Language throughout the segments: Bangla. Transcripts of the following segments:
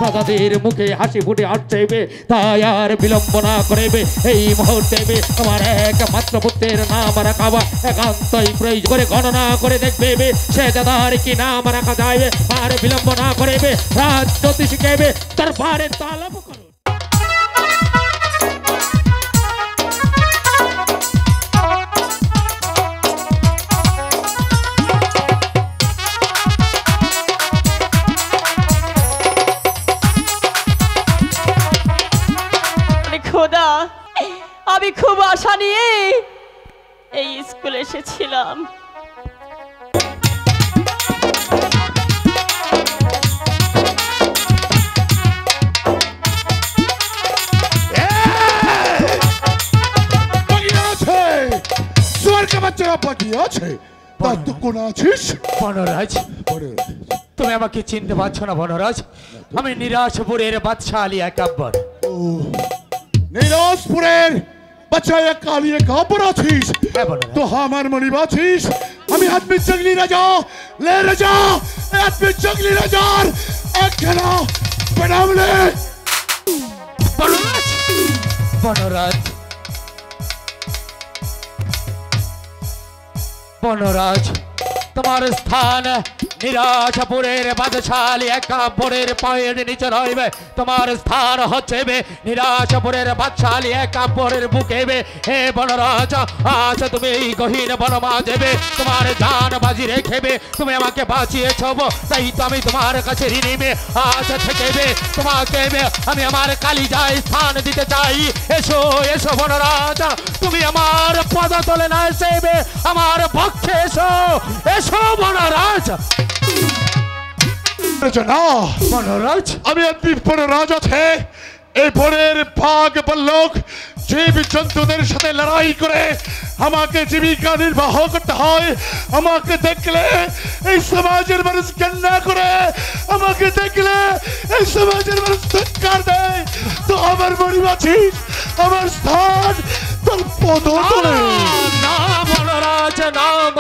প্রজাদের মুখে হাসি ফুটে আসছে তাই আর বিলম্ব না করিবে এই মুহূর্তে আমার একমাত্র পুত্রের নাম রাখাবা একান্তই প্রয়োজন করে গণনা করে দেখবে সে দাদার কি নাম রাখা যায় আর বিলম্ব না করিবে রাজ জ্যোতিষ কেবে দরবারে তালব করুন খোদা আমি খুব আশা নিয়ে এই স্কুলে এসেছিলাম তুমি আমাকে চিনতে পারছো না বনরাজ আমি নিরাশপুরের বাদশা আলী আকবর নীরজপুরের বাচ্চা কালিয়ে কাপড় আছিস তো আমার মনিব আছিস আমি আদমি জঙ্গলি রাজা লে রাজা আদমি জঙ্গলি রাজার একখানা প্রণাম লে বনরাজ বনরাজ বনরাজ তোমার স্থান নিরাশপুরের বাদশালী একাব্বরের পায়ের নিচে রইবে তোমার স্থান হচ্ছে নিরাশপুরের বাদশালী একাব্বরের বুকে হে বনরাজ আজ তুমি এই গহীন বনমাঝে তোমার জান বাজি রেখেবে তুমি আমাকে বাঁচিয়েছ তাই তো আমি তোমার কাছে ঋণী আজ থেকে তোমাকে আমি আমার কালিজায় স্থান দিতে চাই এসো এসো বনরাজ তুমি আমার পদতলে না এসে আমার পক্ষে এসো এসো বনরাজ বনরাজ আমি আদমি বনরাজ আছে এই বনের বাঘ বল্লক জীব জন্তুদের সাথে লড়াই করে আমাকে জীবিকা নির্বাহ করতে হয় আমাকে দেখলে এই সমাজের মানুষ ঘৃণা করে আমাকে দেখলে এই সমাজের মানুষ ধিক্কার দেয় তো আমার মনিব আছিস আমার স্থান তোর পদতলে না বনরাজ নাম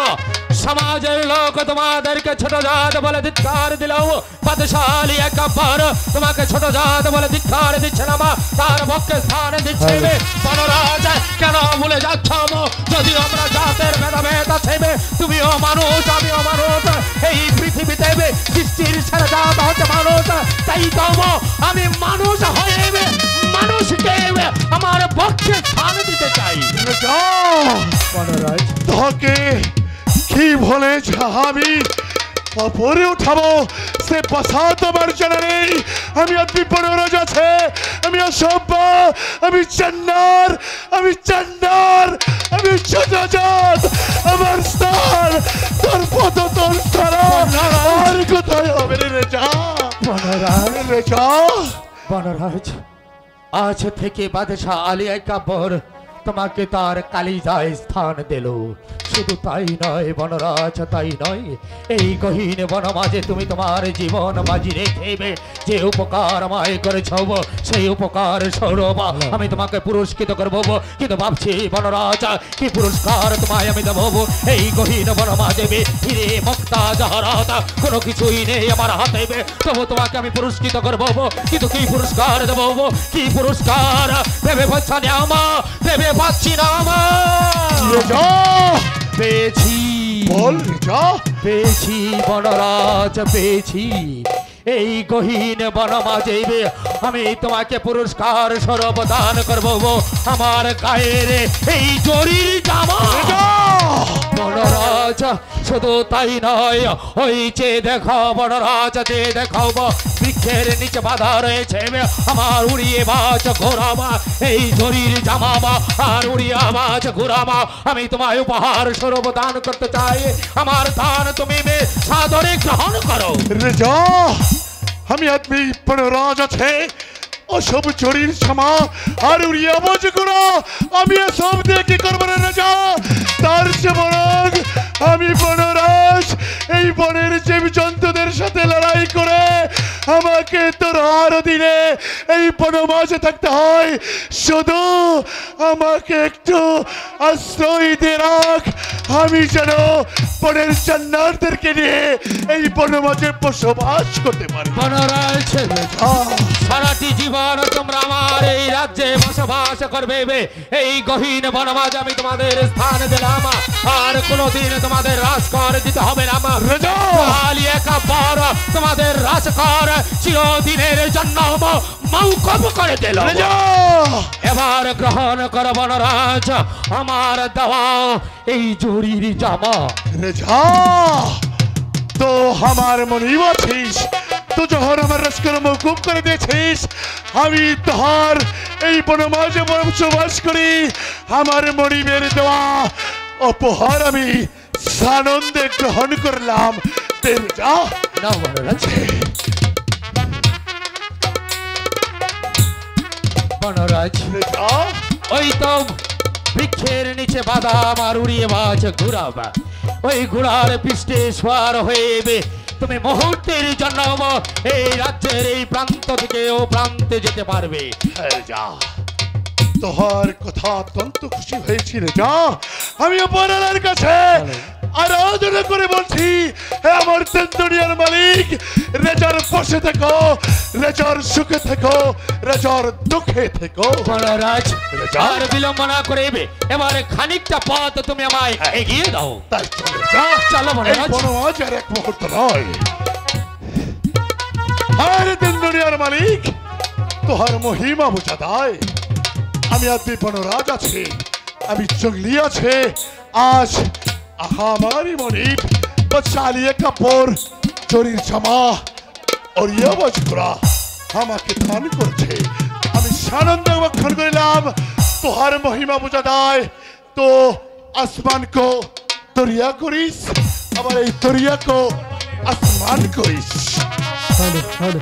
সমাজের লোক তোমাদেরকে ছোট জাত বলে ধিক্কার দিলাও বাদশালী একবার তোমাকে ছোট জাত বলে ধিক্কার দিচ্ছে না তার পক্ষে স্থান দিচ্ছে বনরাজ কেন ভুলে যাচ্ছ যদি আমরা জাতের ভেদাভেদ আছে তুমিও মানুষ আমিও মানুষ এই পৃথিবীতে সৃষ্টির সেরা জাত হচ্ছে মানুষ তাই তো আমি মানুষ হয়ে মানুষকে আমার পক্ষে স্থান দিতে চাই বনরাজ তোকে কি বলে আমি ওপরে উঠাবো সে বসা তোমার জানা নেই আমি আদমি বনরাজ আছে আমি অসভ্য আমি চান্নার আমি ছোটজাত আমার স্থান তোর পদতল ছাড়া আর কোথায় হবে রে যা বনরাজ আজ থেকে বাদশা আলী আকবর তোমাকে তার কালিজায় স্থান দিল শুধু তাই নয় বনরাজ তাই নয় এই গহীন বনমাঝে তুমি তোমার জীবন বাজি রেখেবে যে উপকার আমায় করেছ সেই উপকার স্বরূপ আমি তোমাকে পুরস্কৃত করব কিন্তু ভাবছি বনরাজ কি পুরস্কার তোমায় আমি দেব এই গহীন বনমাঝে ফিরে মুক্তা জাহারাত কোনো কিছুই নেই আমার হাতে তবু তোমাকে আমি পুরস্কৃত করব কিন্তু কি পুরস্কার দেব কি পুরস্কার ভেবে পাচ্ছি না আমার ভেবে পাচ্ছি না আমার পেয়েছি বল রেজা পেয়েছি বনরাজ পেয়েছি এই গহীন বনমাঝে আমি তোমাকে পুরস্কার স্বরূপ দান করব আমার গায়ের এই জরির জামা বনরাজ শুধু তাই নয় ওই যে দেখো বনরাজ যে দেখো বৃক্ষের নিচে বাঁধা রয়েছে আমার উড়িয়ে বাজ ঘোরামা এই জরির জামা আর উড়িয়ে বাজ ঘোরামা আমি তোমায় উপহার স্বরূপ দান করতে চাই আমার দান তুমি সাদরে গ্রহণ করো রেজা আমি আদমি বনরাজ আছে ওসব চোরির ক্ষমা আর উড়িয়ে বাজ ঘোরা আমি সব দিয়ে কি করবো রেজা তার চেয়ে বরং আমি বনরাজ এই বনের জীবজন্তুদের সাথে লড়াই করে আমাকে তোর আরো দিনে এই বনমাঝে থাকতে হয়। শুধু আমাকে একটু আশ্রয় দিয়ে রাখ, আমি যেন বনের জান্নাতদেরকে নিয়ে এই বনমাঝে বসবাস করতে পারি। বনরাজ, সারাটি জীবন তোমরা আমার এই রাজ্যে বসবাস করবে। এই গহীন বনমাঝে আমি তোমাদের স্থান দিলাম, আর কোনোদিন তোমাদের রাজকর দিতে হবে না। আলী একাব্বর তোমাদের রাজকর চিরদিনের জন্য মওকুফ করে দিল। এবার গ্রহণ কর বনরাজ আমার দেওয়া এই জরির জামা। রেজা, তো আমার মনিব আছিস, তো যখন আমার রাজকর মওকুফ করে দিয়েছিস, আমি তোহার এই বনমাঝে বসবাস করি। আমার মনিবের দেওয়া উপহার আমি সানন্দে গ্রহণ করলাম। রেজা, না বনরাজ। বনরাজ, রেজা, ওই তো বৃক্ষের নিচে বাদাম আর উড়িয়ে বাজ ঘুরাব, ওই ঘোড়ার পৃষ্ঠে সওয়ার হয়ে তুমি মুহূর্তের জন্য এই রাজ্যের এই প্রান্ত থেকে ও প্রান্তে যেতে পারবে। রেজা, তোহার কথা অত্যন্ত খুশি হয়েছি রেজা। আমি অপরাধের কাছে আরাধনা করে বলছি, হে আমার দুনিয়ার মালিক, রেজার পাশে থেকো, রেজার সুখে থেকো, রেজার দুঃখে থেকো। বনরাজ, আর বিলম্ব না করে এবারে খানিকটা পথ তুমি আমায় এগিয়ে দাও। তাই চলে যা। চলো বনরাজ। বনরাজ আর এক মুহূর্ত নয়। আরে দুনিয়ার মালিক, তোহার মহিমা বোঝা দায়। আমি আদি বনরাজ আছে, আমি জঙ্গলি আছে। আজ আমারই মনিব বচ্চালি কাপড় চোরির জামা और ये বজরা আমাকে দান করেছে। আমি সানন্দে বক্ষণ করিলাম। তোহার মহিমা বোঝা দায়, তো আসমান কো দরিয়া করিস, আবার এই দরিয়া কো আসমান করিস। চলো চলো।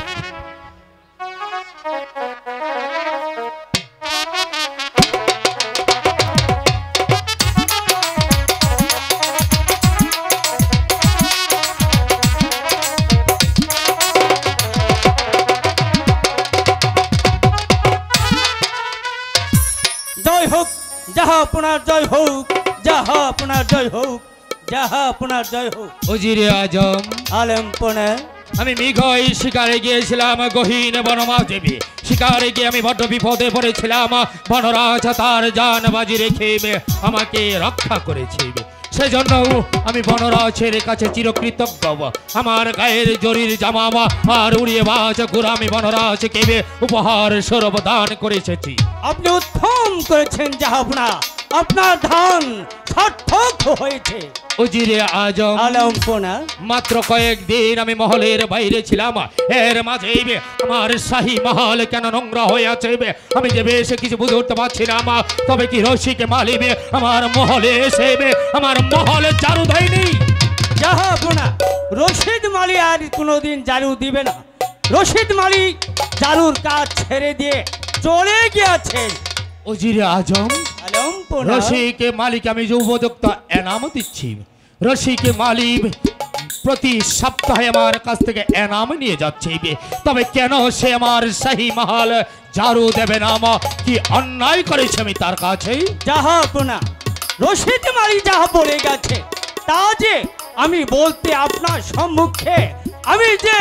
যাহা আপনার জয় হোক, যাহা আপনার জয় হোক, যাহা আপনার জয় হোক। উজিরে আজম, আলেমপনে আমি মৃগই শিকারে গিয়েছিলাম গহীন বনমাঝে। শিকারে গিয়ে আমি বড্ড বিপদে পড়েছিলাম। বনরাজ তার জান বাজি রেখে আমাকে রক্ষা করেছে। সেজন্য আমি বনরাজের কাছে চিরকৃতজ্ঞ। আমার গায়ের জরির জামা আর উড়িয়ে বাজ ঘোড়া আমি বনরাজকে উপহার স্বরূপ দান করে এসেছি। আপনি উত্তম করেছেন জাহাপনা, আপনার ধান সার্থক হয়েছে। উজিরে আজম, আলেমপনা মাত্র কয়েকদিন আমি মহলের বাইরে ছিলাম। এর মাঝে আমার শাহী মহল কেন নোংরা হয়ে আছে আমি যে বেশ কিছু বুঝে উঠতে পারছিলাম। তবে কি রশিকে মালিবে আমার মহলে এসে আমার মহলে ঝাড়ু দেয়নি? জাহাপনা, রশিদ মালি আর কোনোদিন ঝাড়ু দিবে না। রশিদ মালি ঝাড়ুর কাজ ছেড়ে দিয়ে চলে গিয়েছেন। উজিরে আজম, আলেমপনা রশিকে মালিক আমি যে উপযুক্ত এনাম দিচ্ছি। রশিকে মালিক প্রতি সপ্তাহে আমার কাছ থেকে এনাম নিয়ে যাচ্ছে। তবে কেন সে আমার শাহী মহল ঝাড়ু দেবে না? কি অন্যায় করেছে আমি তার কাছে? জাহাপনা, রশিদ মালি যাহা বলে গেছে তা যে আমি বলতে আপনার সম্মুখে আমি যে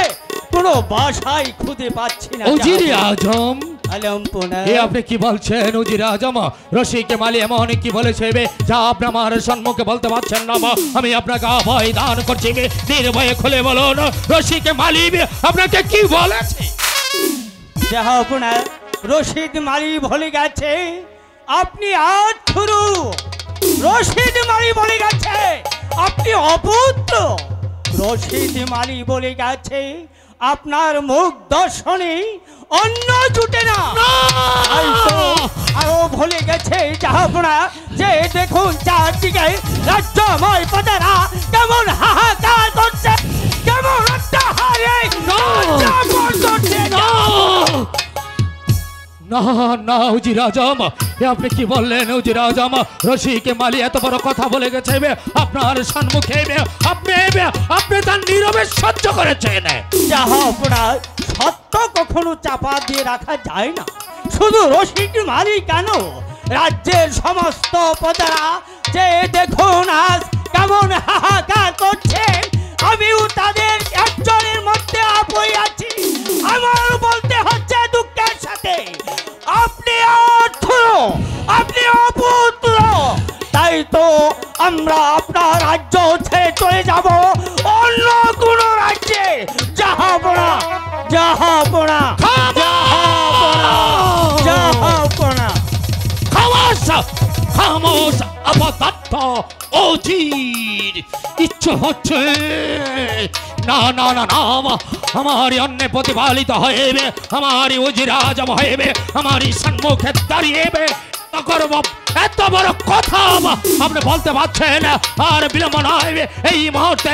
কোনো ভাষায় খুঁজে পাচ্ছি না। উজিরে আজম, আলেমপনা এ আপনি কি বলছেন? উজিরে আজম, রশিকে মালি এমন কি বলেছে যা আপনি আমার সম্মুখে বলতে পারছেন না? আমি আপনাকে অভয় দান করছি, নির্ভয়ে খুলে বলুন রশিকে মালি আপনাকে কি বলেছে? জাহাপনা, রশিদ মালি বলে গেছে আপনি আজ শুরু। রশিদ মালি বলে গেছে আপনি অপুত্র। রশিদ মালি বলে গেছে আপনার মুখ দর্শনে অন্য জুটে না। আরো বলে গেছে জাহাপনা যে দেখুন চারদিকে রাজ্যময় প্রজারা কেমন হাহাকার করছে, কেমন অট্টাহারে না না উজির আজম, এ আপনি কি বললেন উজির আজম? রশিকে মালি এত বড় কথা বলে গেছে আপনার সম্মুখে, আপনি তার নীরবে সহ্য করেছেন। জাহাপনা, সত্য কখনো চাপা দিয়ে রাখা যায় না। শুধু রশিদ মালি কেন, রাজ্যের সমস্ত প্রজারা যে দেখুন আজ কেমন হাহাকার করছে, আমিও তাদের একজনের মধ্যে আপই আছি। আমার বলতে হচ্ছে দুঃখের সাথে, আপনি অর্থ, আপনি অপুত্র, তাই তো আমরা আপনার রাজ্য ছেড়ে চলে যাব অন্য কোন রাজ্যে। জাহাপনা, জাহাপনা, জাহাপনা, জাহাপনা। খামোশ, খামোশ, অপদার্থ অজির। ইচ্ছে হচ্ছে না না না না, আমারই অন্য প্রতিপালিত হইবে, আমারই উজির আজম হইবে, আমারই সম্মুখে দাঁড়িয়েবে। করব এত বড় কথা আপনি বলতে পারছেন, আর বিলম্ব নয়, এই মুহূর্তে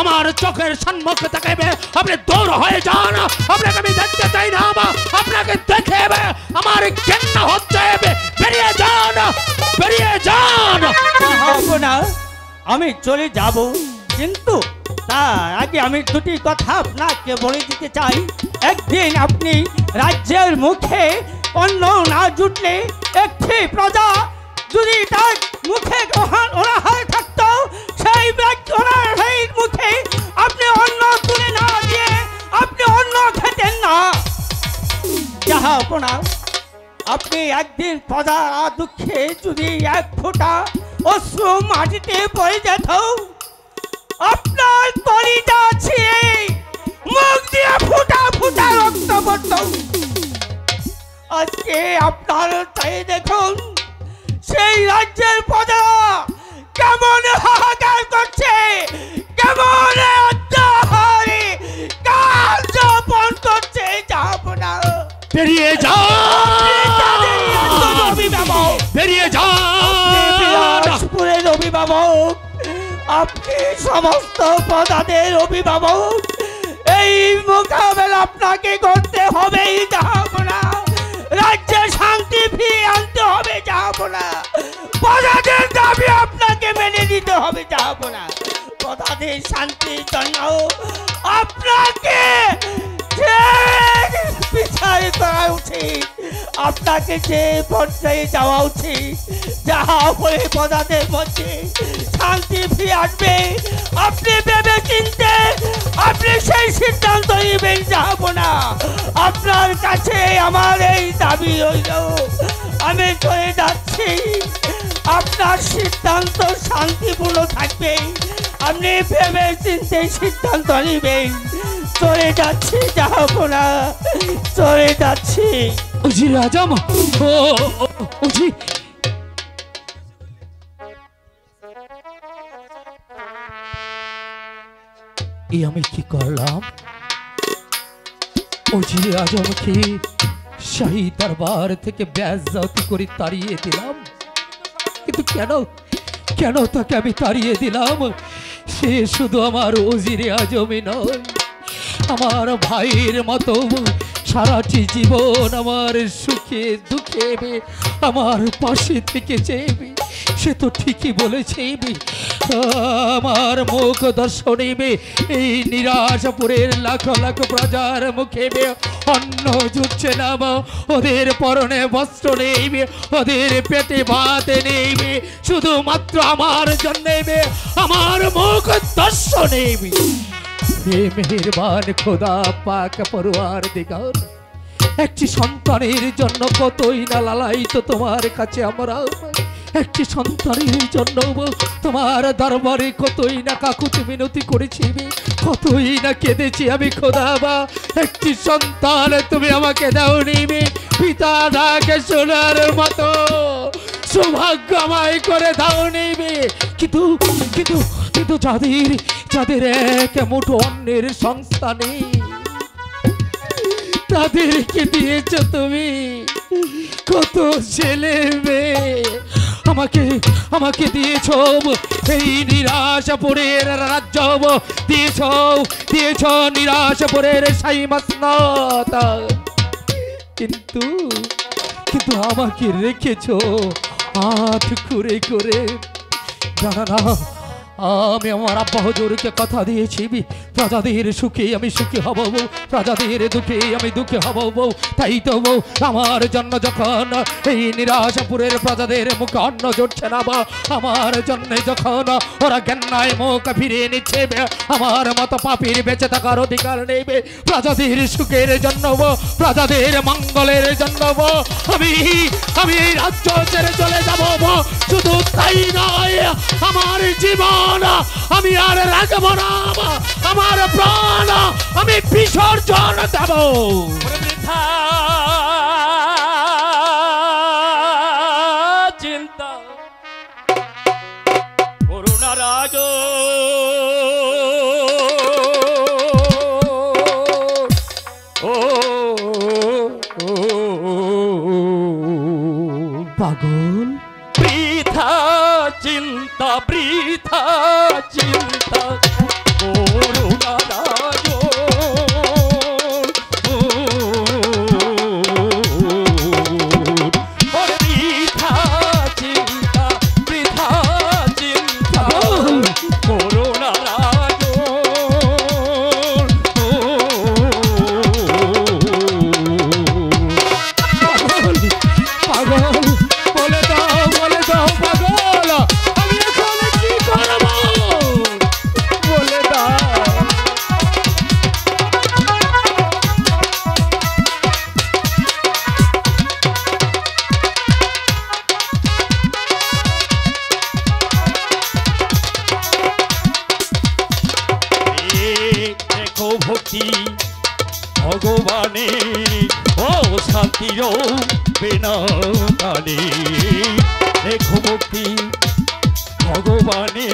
আমার চোখের সম্মুখে তাকাইবে, আপনি দূর হয়ে যান। আপনাকে আমি দেখতে চাই না, আপনাকে দেখে আমার ঘেন্না হচ্ছে। বেরিয়ে যান, বেরিয়ে যান। জাহাপনা, আমি চলে যাব, কিন্তু তার আগে আমি দুটি কথা আপনাকে বলে দিতে চাই। একদিন আপনি রাজ্যের মুখে অন্ন না জুটলে, একটি প্রজা যদি তার মুখে অনাহার থাকত, সেই অনাহারের মুখে আপনি অন্ন তুলে না দিয়ে আপনি অন্ন খেতেন না। জাহাপনা, আপনি একদিন প্রজা দুঃখে যদি এক ফোঁটা অশ্রু মাটিতে পড়ে যেত, আপনার কলিজা ছিঁড়ে মুখ দিয়ে ফুটা ফুটা রক্ত পড়ত। আজকে আপনার তাই দেখুন, সেই রাজ্যের প্রজা কেমন হাহাকার করছে, কেমন অত্যাচারে কাল যাপন করছে। জাহাপনা, বেরিয়ে যান, বেরিয়ে যান। রাজপুরের অভিভাবক, আপনি সমস্ত প্রজাদের অভিভাবক, এই মোকাবেলা আপনাকে করতে হবেই। জাহাপনা, রাজ্যে শান্তি ফিরিয়ে আনতে হবে। জাহাপনা, প্রজাদের দাবি আপনাকে মেনে নিতে হবে। জাহাপনা, প্রজাদের শান্তির জন্য আপনাকে বিচার করা উচিত, আপনাকে যে পর্যায়ে যাওয়া উচিত, যাহা করে প্রজাদের মধ্যে শান্তি ফিরে আসবে, আপনি ভেবে চিনতে আপনি সেই সিদ্ধান্ত নেবেন। জাহাপনা, আপনার কাছে আমার এই দাবি রইল, আমি চলে যাচ্ছি। আপনার সিদ্ধান্ত শান্তিপূর্ণ থাকবে, আপনি ভেবে চিনতে সিদ্ধান্ত নেবেন। চলে যাচ্ছি জাহাপনা, চলে যাচ্ছি। উজির আজম, ও উজি, এই আমি কি করলাম? উজির আজমকে শাহী দরবার থেকে বেইজ্জতি করে তাড়িয়ে দিলাম, কিন্তু কেন কেন তাকে আমি তাড়িয়ে দিলাম? সে শুধু আমার উজির আজমই নয়, আমার ভাইয়ের মতো সারাটি জীবন আমার সুখে দুঃখে আমার পাশে থেকে যাবে। সে তো ঠিকই বলেছে, আমার মুখ দর্শনে এই নিরাশপুরের লাখ লাখ প্রজার মুখে অন্ন জুটছে না, ওদের পরনে বস্ত্র নেই, ওদের পেটে ভাত নেই, শুধুমাত্র আমার জন্য আমার মুখ দর্শনে। হে মেহেরবান খোদা পাক পরওয়ারদিগার, একটি সন্তানের জন্য কতই না লালায়িত তোমার কাছে আমরা, একটি সন্তানের জন্য তোমার দরবারে কতই না কাকুতি মিনতি করেছি, কতই না কেঁদেছি আমি খোদা। একটি সন্তান তুমি আমাকে দাওনি, পিতা ডাকে শোনার মতো সৌভাগ্য আমায় করে দাওনি। কিন্তু কিন্তু কিন্তু যাদের যাদের এক মুঠো অন্যের সংস্থা নেই, তাদেরকে দিয়েছ তুমি কত ছেলে মেয়ে। আমাকে আমাকে দিয়েছ এই নিরাশপুরের রাজ্য, দিয়েছ দিয়েছ নিরাশপুরের শাহী মসনদ, কিন্তু কিন্তু আমাকে রেখেছো হাত করে করে। জানা না, আমি আমার আব্বা হুজুরকে কথা দিয়েছি প্রজাদের সুখে আমি সুখী হব বউ, প্রজাদের দুঃখে আমি দুঃখী হব বউ। তাই তো বউ আমার জন্য যখন এই নিরাশাপুরের প্রজাদের মুখে অন্ন জুটছে না বা আমার জন্য যখন ওরা জ্ঞানায় মুখ ফিরিয়ে নিচ্ছে, আমার মতো পাপীর বেঁচে থাকার অধিকার নেবে। প্রজাদের সুখের জন্য প্রজাদের মঙ্গলের জন্য আমি এই রাজ্য ছেড়ে চলে যাব। শুধু তাই নয়, আমার জীবন আমি আর রাখব না, আমার প্রাণ আমি বিসর্জন দেব। চিন্তা করুণা রাজ পাগল, বৃথা চিন্তা বৃথা চিন্তা করুণা রাজ বৃথা চিন্তা বৃথা চিন্তা করুণা রাজ পাগল বলে দাও পাগল, আমি এখন কি করব বলে দাও। দেখো ভক্তি ভগবানে ও শান্তির বিনা কানে, দেখো ভক্তি ভগবানে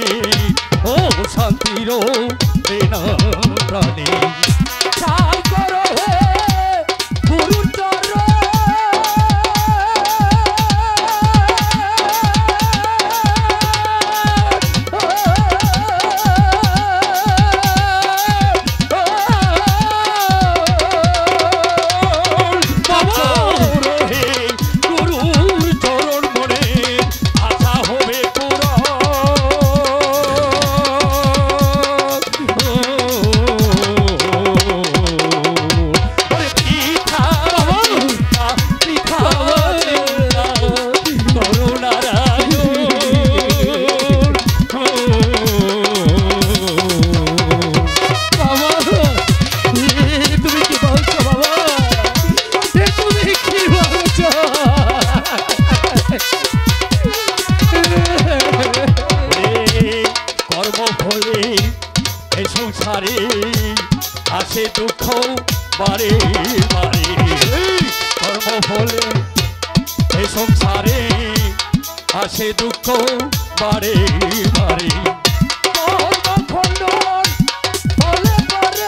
ও শান্তির বিনা প্রাণে। চাই করো হে গুরুচর সংসারে আসে দুঃখ বারে বারে, কর্মফলে এ সংসারে আসে দুঃখ বারে বারে। কর্মখণ্ডন ফলে পরে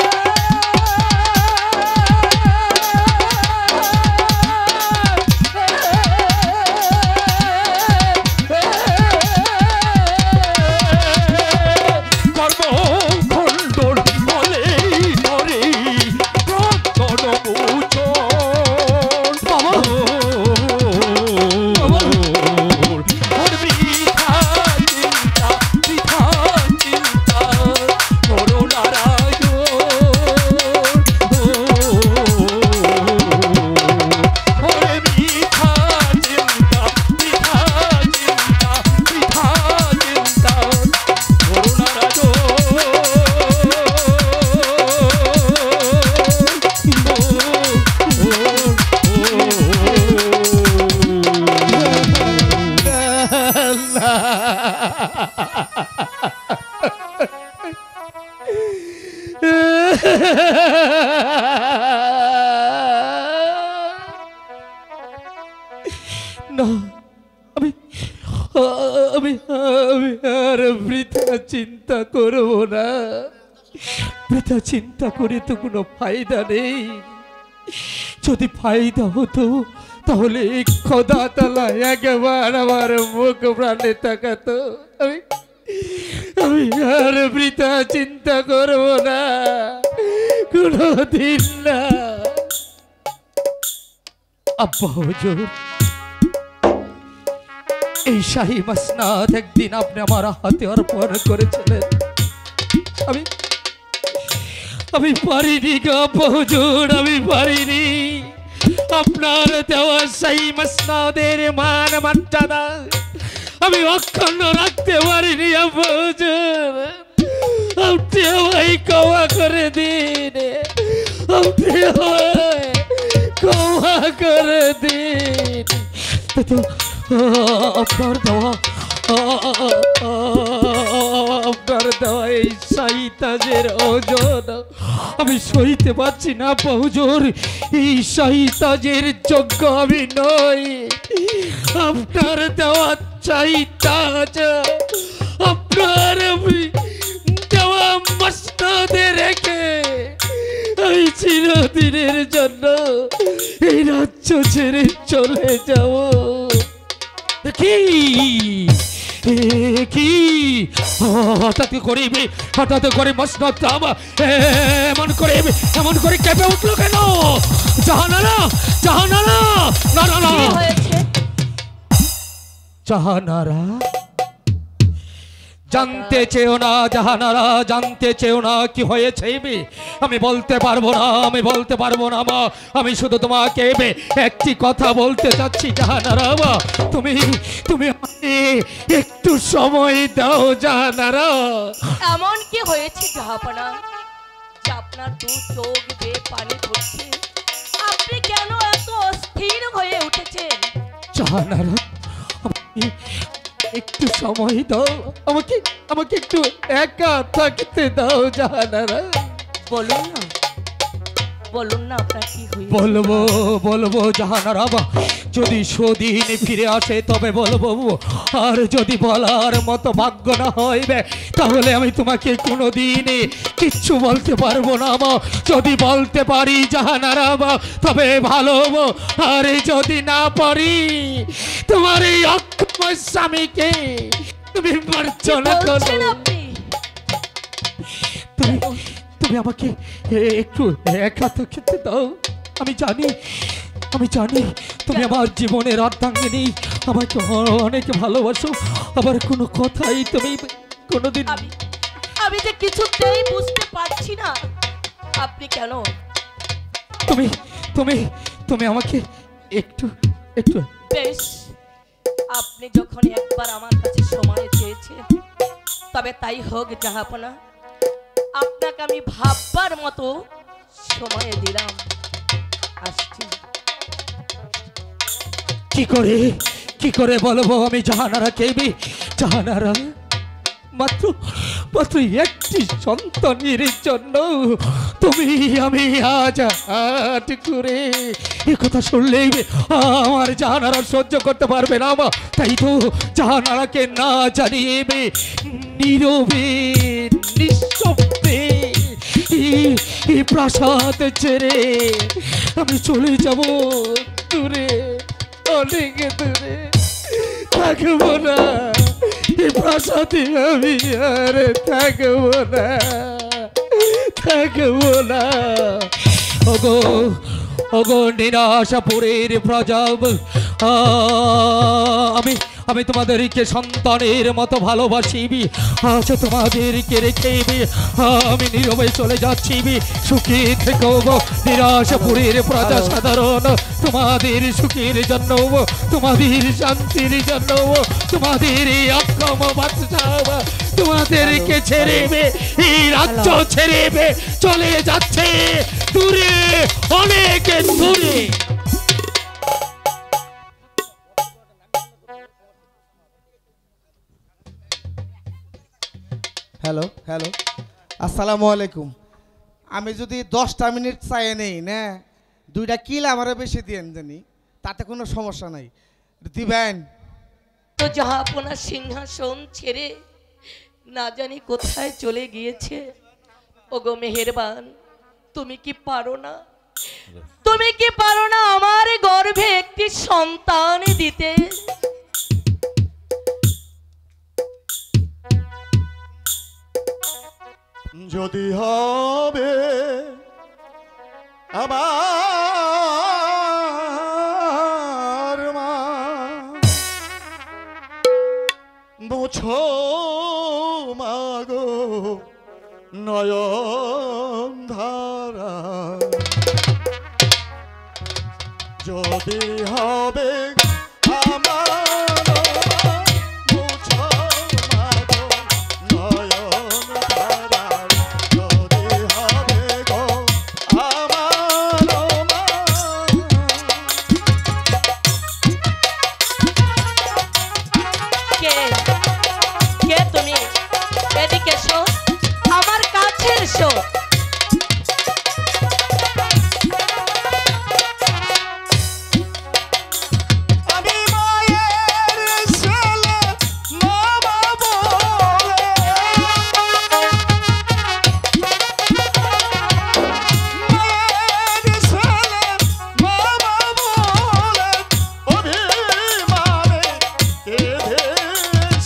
না, আমি আমি আমি আর বৃথা চিন্তা করব না। বৃথা চিন্তা করে তো কোনো ফায়দা নেই। যদি ফায়দা হতো তাহলে খোদা তাআলা একবার আমার মুখ প্রাণে তাকাতো। আমি আর বৃথা চিন্তা করব না, কোনোদিন না। আব্বা হুজুর, এই শাহী মাসনাদ একদিন আপনি আমার হাতে অর্পণ করেছিলেন। আমি আমি পারিনি গো হুজুর, আমি পারিনি আপনার দেওয়া শাহী মাসনাদের মান মর্যাদা আমি অক্ষুণ্ণ রাখতে পারিনি হুজুর। আপনি আমায় ক্ষমা করে দিন, আপনি আমায় ক্ষমা করে দিন। আপনার দেওয়া আপনার দেওয়া এই শাহী তাজের ওজন আমি সইতে পারছি না হুজুর। এই শাহী তাজের যোগ্য আমি নই। আপনার দেওয়া শাহী তাজ আপনার দেওয়া মসনদে রেখে এই চিরদিনের জন্য এই রাজ্য ছেড়ে চলে যাব। কি কি হঠাৎ করিবি, হঠাৎ করে মসনদ এমন করে কেঁপে উঠলো কেন? জাহানারা, জাহানারা, না না না, কি হয়েছে? জাহানারা জানতে চেও না, জাহানারা জানতে চেও না কি হয়েছে। আমি বলতে পারবো না, আমি বলতে পারবো না মা। আমি শুধু তোমাকে একটি কথা বলতে চাচ্ছি জাহানারা মা। তুমি তুমি একটু সময় দাও জাহানারা। এমন কি হয়েছে জাহাপনা যে আপনার দু চোখ বেয়ে পানি পড়ছে? আপনি কেন এত অস্থির হয়ে উঠেছেন? জাহানারা একটু সময় দাও আমাকে, আমাকে একটু একা থাকতে দাও জাহানারা। বলুন না, বলুন না আপনার কি হয়েছে? বলবো বলবো জাহানারা, যদি সেদিন ফিরে আসে তবে বলবো, আর যদি বলার মতো ভাগ্য না হইবে তাহলে আমি তোমাকে কোনোদিন কিচ্ছু বলতে পারবো না মা। যদি বলতে পারি জাহানারা তবে ভালো, আর যদি না পারি তোমার এই অক্ষম স্বামীকে তুমি মার্জনা করো। বলছেন আপনি? তুমি তুমি আমাকে একটু একা থাকতে দাও। আমি জানি, আমি জানি তুমি আমার জীবনের অর্ধাঙ্গিনী, আমাকে অনেক ভালোবাসো, আবার কোনো কথাই তুমি কোনোদিন। আমি যে কিছুতেই বুঝতে পারছি না আপনি কেন। তুমি তুমি তুমি আমাকে একটু একটু বেশ, আপনি যখন একবার আমার কাছে সময় চেয়েছেন তবে তাই হোক জাহাপনা। আপনাকে আমি ভাববার মতো সময় দিলাম। আসছি। কি করে বলবো আমি জাহানারা কেবি? জাহানারা মাত্র মাত্র একটি সন্তানের জন্য তুমি আমি আজ হাট করে এ কথা শুনলেই আমার জাহানারা সহ্য করতে পারবে না। তাই তো জাহানারাকে না জানিয়ে নীরবে নিঃশব্দে এই প্রাসাদ ছেড়ে আমি চলে যাব দূরে, অনেক দূরে। থাকবো না এই প্রাসাদে, আমি আর থাকবো না, থাকবো না। ওগো ওগো নিরাশাপুরের প্রজা, আমি আমি তোমাদেরকে সন্তানের মতো ভালোবাসি। আজ তোমাদেরকে রেখে আমি নীরবে চলে যাচ্ছি। সুখী থেকো নিরাশাপুরের প্রজা সাধারণ। তোমাদের সুখের জন্য, তোমাদের শান্তির জন্য, তোমাদের এই অক্ষম বাচ্চা তোমাদেরকে ছেড়ে এই রাজ্য ছেড়ে চলে যাচ্ছে দূরে, অনেক দূরে। হ্যালো হ্যালো, আসসালামু আলাইকুম। আমি যদি 10টা মিনিট চাই নেই না, 2টা কিল আমারও বেশি দিয়েন জানি, তাতে কোনো সমস্যা নাই, দিবেন। তো জাহাপনা সিংহাসন ছেড়ে না জানি কোথায় চলে গিয়েছে। ওগো মেহেরবান, তুমি কি পারো না, তুমি কি পারো না আমার গর্ভে একটি সন্তান দিতে? যদি হবে আমার মা, নয়ন ধারা যদি হবে আমার মুছো মাগো নয়ন ধারা যদি হবে গো আমার কে কে তুমি এদিকে এসো আমার কাছে এসো আমি মায়ের ছেলে মামা বলে মায়ের ছেলে মামা বলে অভিমানে কেঁদে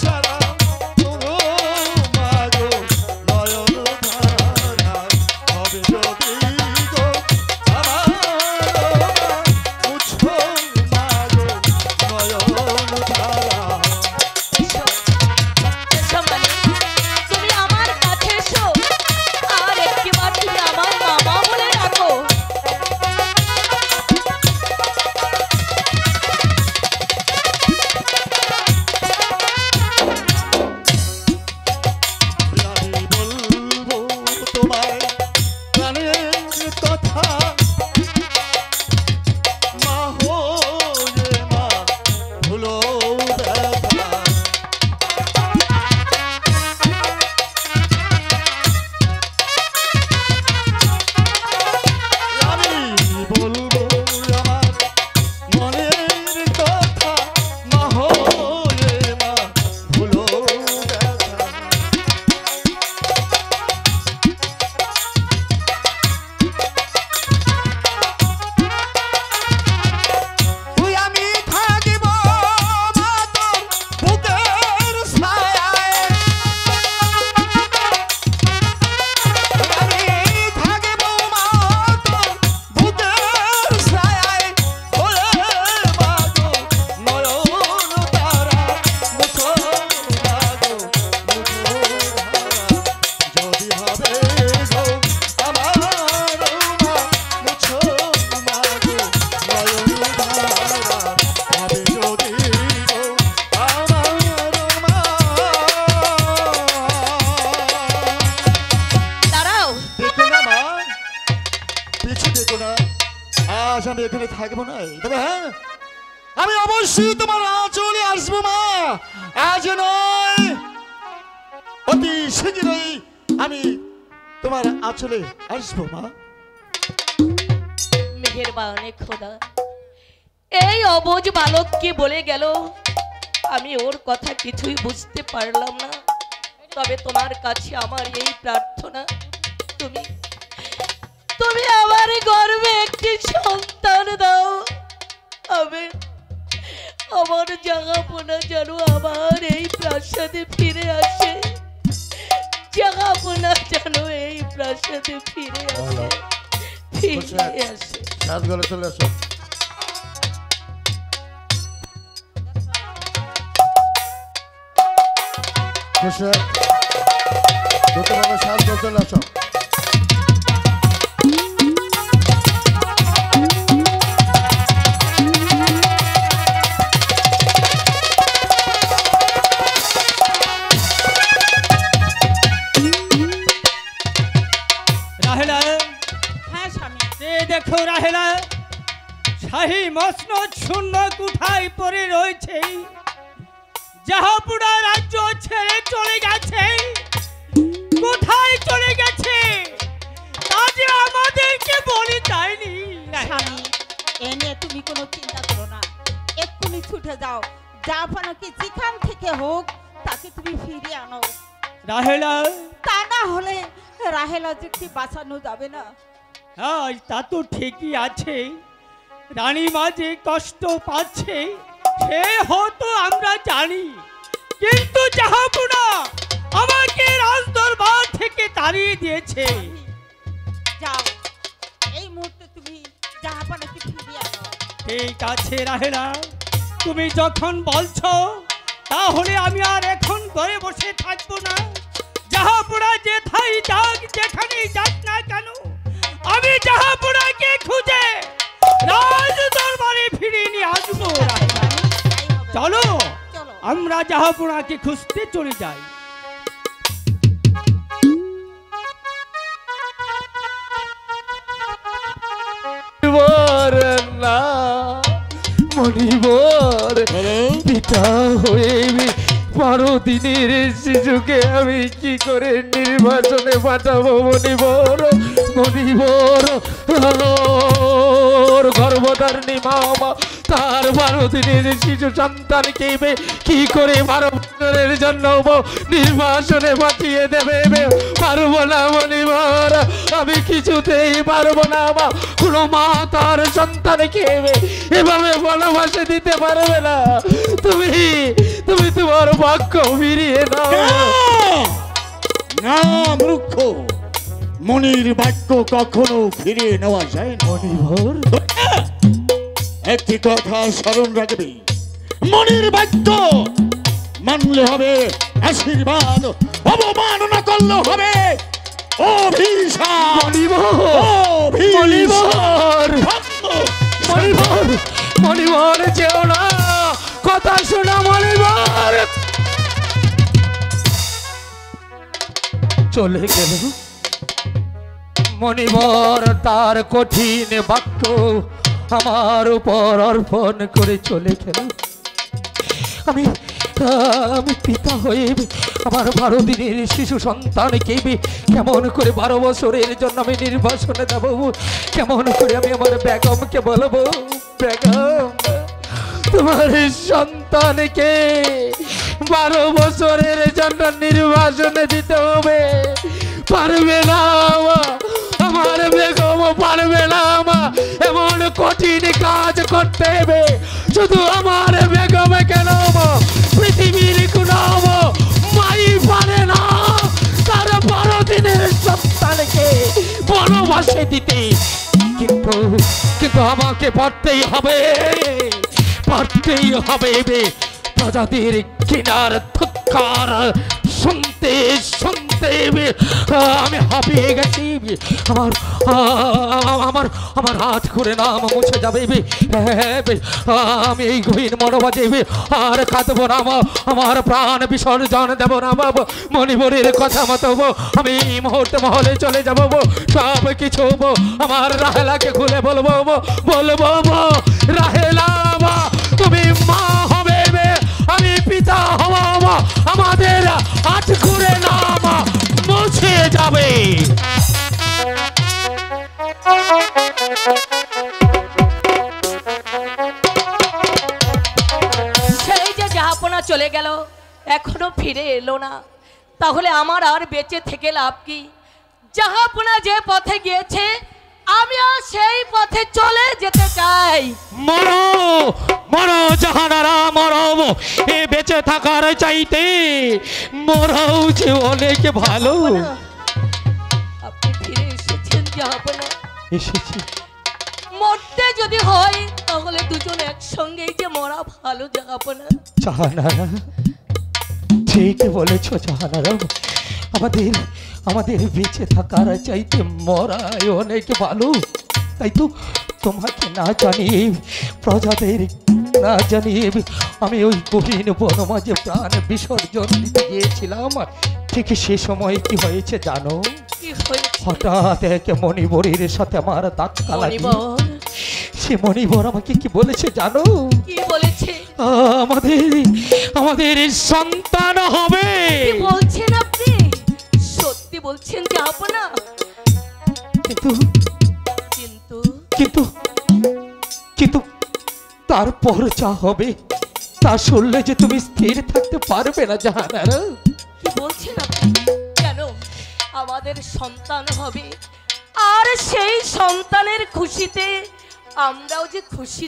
সারা কোনো মাগো নয়ন ধারা হবে যদি গো আমার মুছো মাগো নয়ন ধারা এসো এসো মানে তুমি আমার কাছে এসো আর একটিবার তুমি আমার মামা বলে ডাকো আমি বলবো তোমায় প্রাণের কথা মা হয়ে মা ভুলো ব্যথা আমি বলবো আমার মনের কথা মা হয়ে মা ভুলো ব্যথা তুই আমি থাকিব মা তোর বুকের ছায়ায় আমি থাকিব মা তোর বুকের ছায়ায় ওরে মাগো নয়ন তারা মুছো মাগো মুছো ধারা যদি হবে গো আমার মা মুছো মাগো নয়ন ধারা হবে যদি গো আমার মা দাঁড়াও দেখো না মা পিছু দেখো না আজ আমি এখানে থাকবো না তবে হ্যাঁ আমি অবশ্যই তোমার আঁচলে আসবো মা আজ নয় অতি শীঘ্রই আমি তোমার আঁচলে আসবো মা মেহেরবানে খোদা এই অবুঝ বালক কি বলে গেল আমি ওর কথা কিছুই বুঝতে পারলাম না তবে তোমার কাছে আমার এই প্রার্থনা তুমি তুমি আমার গর্ভে একটি সন্তান দাও আমি আমার জাগাপনা যেন আমার এই প্রাসাদে ফিরে আসে জাগাপনা যেন এই প্রাসাদে ফিরে আসে ফিরে আসে সাত গলে চলে আসো খুশি দ্রুতভাবে সাত গলে চলে আসো রাহেলা হ্যাঁ স্বামী দেখো রাহেলা শাহী মসনদ শূন্য কোঠায় পড়ে রয়েছে জাহাপুরা রাজ্য ছেড়ে চলে গেছে কোথায় চলে গেছে তা যে আমাদেরকে বলে যায়নি স্বামী এ নিয়ে তুমি কোনো চিন্তা করো না এক্ষুনি ছুটে যাও জাহাপানাকে যেখান থেকে হোক তাকে তুমি ফিরিয়ে আনো রাহেলা তা না হলে রাহেলা যে বাঁচানো যাবে না হ্যাঁ তা তো ঠিকই আছে রানীমা যে কষ্ট পাচ্ছে সে হয়তো আমরা জানি কিন্তু জাহাপুরা আমাকে রাজদরবার থেকে তাড়িয়ে দিয়েছে যাও এই মুহূর্তে তুমি জাহাপানাকে ফিরিয়ে আনো ঠিক আছে রাহেলা তুমি যখন বলছো তাহলে আমি আর এখন ঘরে বসে থাকবো না জাহাপুরা যেথায় যাক, যেখানেই যাক না কেন, আমি জাহাপুরাকে খুঁজে রাজ দরবারে ফিরিয়ে নিয়ে আসবো। চলো চলো। আমরা জাহাপুরাকে খুঁজতে চলে যাই। মনিবর না, মনিবর পিতা হয়ে 12 দিনের শিশুকে আমি কি করে নির্বাচনে পাঠাবো? মনিবর, মনিবর গর্ভধারিণী মা তার 12 দিনের শিশু সন্তানকে কি করে 12 বছরের জন্য নির্বাচনে পাঠিয়ে দেবে? পারবো না মনিবর, আমি কিছুতেই পারবো না। কোনো মা তার সন্তানকে এভাবে বনবাসে দিতে পারবে না। তুমি তুমি তোমার বাক্য ফিরিয়ে নাও। না মূর্খ, মনির বাক্য কখনো ফিরিয়ে নেওয়া যায় না। মনিবর, একটি কথা স্মরণ রাখবি, মনির বাক্য মানলে হবে আশীর্বাদ, অবমাননা করলে হবে অভিশাপ। মনিবর, মনিবর, মনিবর, মনিবর যেও না, কথা শোনা মনিবর। চলে গেল মনিবর, তার কঠিন বাক্য আমার উপর অর্পণ করে চলে গেল। আমি আমি পিতা হয়ে আমার 12 দিনের শিশু সন্তানকে কেমন করে 12 বছরের জন্য আমি নির্বাসনে দেব? কেমন করে আমি আমার বেগমকে বলবো, বেগম তোমার সন্তানকে 12 বছরের জন্য নির্বাসনে দিতে হবে? পারবে না আমার বেগম, পারবে না এমন কঠিন কাজ করতে হবে। শুধু আমার বেগম কেন, পৃথিবীর কোন মাই পারে না তার 12 দিনের সন্তানকে বনবাসে দিতে। কিন্তু কিন্তু আমাকে পারতেই হবে, পারতেই হবে। প্রজাতির কিনার ধিক্কার শুনতে শুনতে আমি হাঁপিয়ে গেছি। আমার আমার আমার হাত করে নাম মুছে যাবে। আমি এই গহীন মনোবাজে আর কাঁদবো না, আমার প্রাণ বিসর্জন দেব না। মনিবরের কথা মতো আমি এই মুহূর্তে মহলে চলে যাব। সব কিছু আমার রাহেলাকে খুলে বলবো, বলবো রাহেলা তুমি মা হবে, আমি পিতা হব। আমাদের হাত ঘুরে নাম মুছে যাবে। সেই যে জাহাপনা চলে গেল, এখনো ফিরে এলো না, তাহলে আমার আর বেঁচে থেকে লাভ কি? জাহাপনা যে পথে গিয়েছে আমিও সেই পথে চলে যেতে চাই। মরো মরো জাহানারা, মরো। এ বেঁচে থাকার চাইতে মরাও যে অনেক ভালো। আপনি ফিরে এসেছেন জাহাপনা। এসেছি, মরতে যদি হয় তাহলে দুজন একসঙ্গেই যে মরা ভালো জাহাপনা। জাহানারা ঠিক বলেছ জাহানারা, আমাদের আমাদের বেঁচে থাকার চাইতে মরাই অনেক ভালো। তাই তো তোমাকে না জানিয়ে, প্রজাদের না জানিয়ে আমি ওই গহীন বনমাঝে প্রাণ বিসর্জন দিতে গিয়েছিলাম। ঠিক সে সময় কি হয়েছে জানো? কি হয়েছে? হঠাৎ এক মণিবরের সাথে আমার ধাক্কা লাগে। মণিবর? সে মণিবর আমাকে কি বলেছে জানো? কি বলেছে? আমাদের আমাদের সন্তান হবে। কি বলছেন আপনি? সত্যি বলছেন জাহাপনা? কিন্তু কিন্তু কিন্তু কিন্তু তারপর যা হবে তা শুনলে যে তুমি স্থির থাকতে পারবে না জাহানারা। কি বলছেন আপনি? কেন আমাদের সন্তান হবে, আর সেই সন্তানের খুশিতে আমরাও যে খুশি,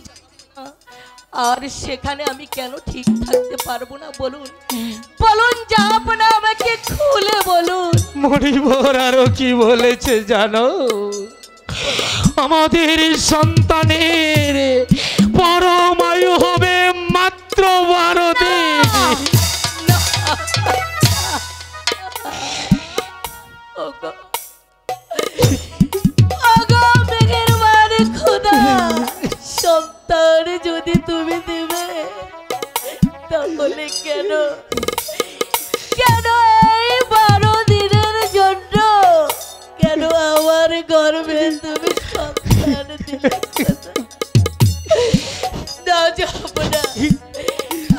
আর সেখানে আমি কেন ঠিক থাকতে পারবো না? বলুন বলুন জাহাপনা, আমাকে খুলে বলুন। মণিবর আরো কি বলেছে জানো? আমাদের সন্তানের পরমায়ু হবে মাত্র 12 দিন। সন্তান যদি তুমি দেবে, তাহলে কেন কেন এই 12 দিনের জন্য কেন আমার গর্ভে তুমি সন্তান দিলে? না যাব না,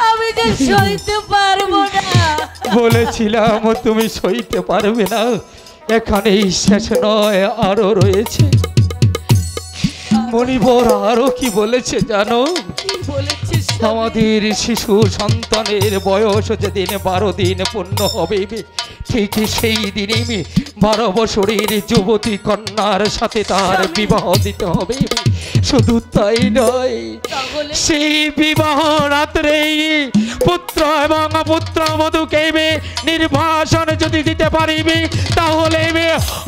আমি যে সইতে পারবো না। বলেছিলাম তুমি সইতে পারবে না, এখানেই শেষ নয়, আরো রয়েছে। মণিবর আরো কি বলেছে জানো? কি বলেছিস? আমাদের শিশু সন্তানের বয়স যেদিন 12 দিন পূর্ণ হবে, ঠিক সেই দিনই 12 বছরের যুবতী কন্যার সাথে তার বিবাহ দিতে হবে। শুধু তাই নয়, সেই বিবাহ রাত্রেই পুত্র এবং পুত্র বধূকে নির্বাসন যদি দিতে পারিবে, তাহলে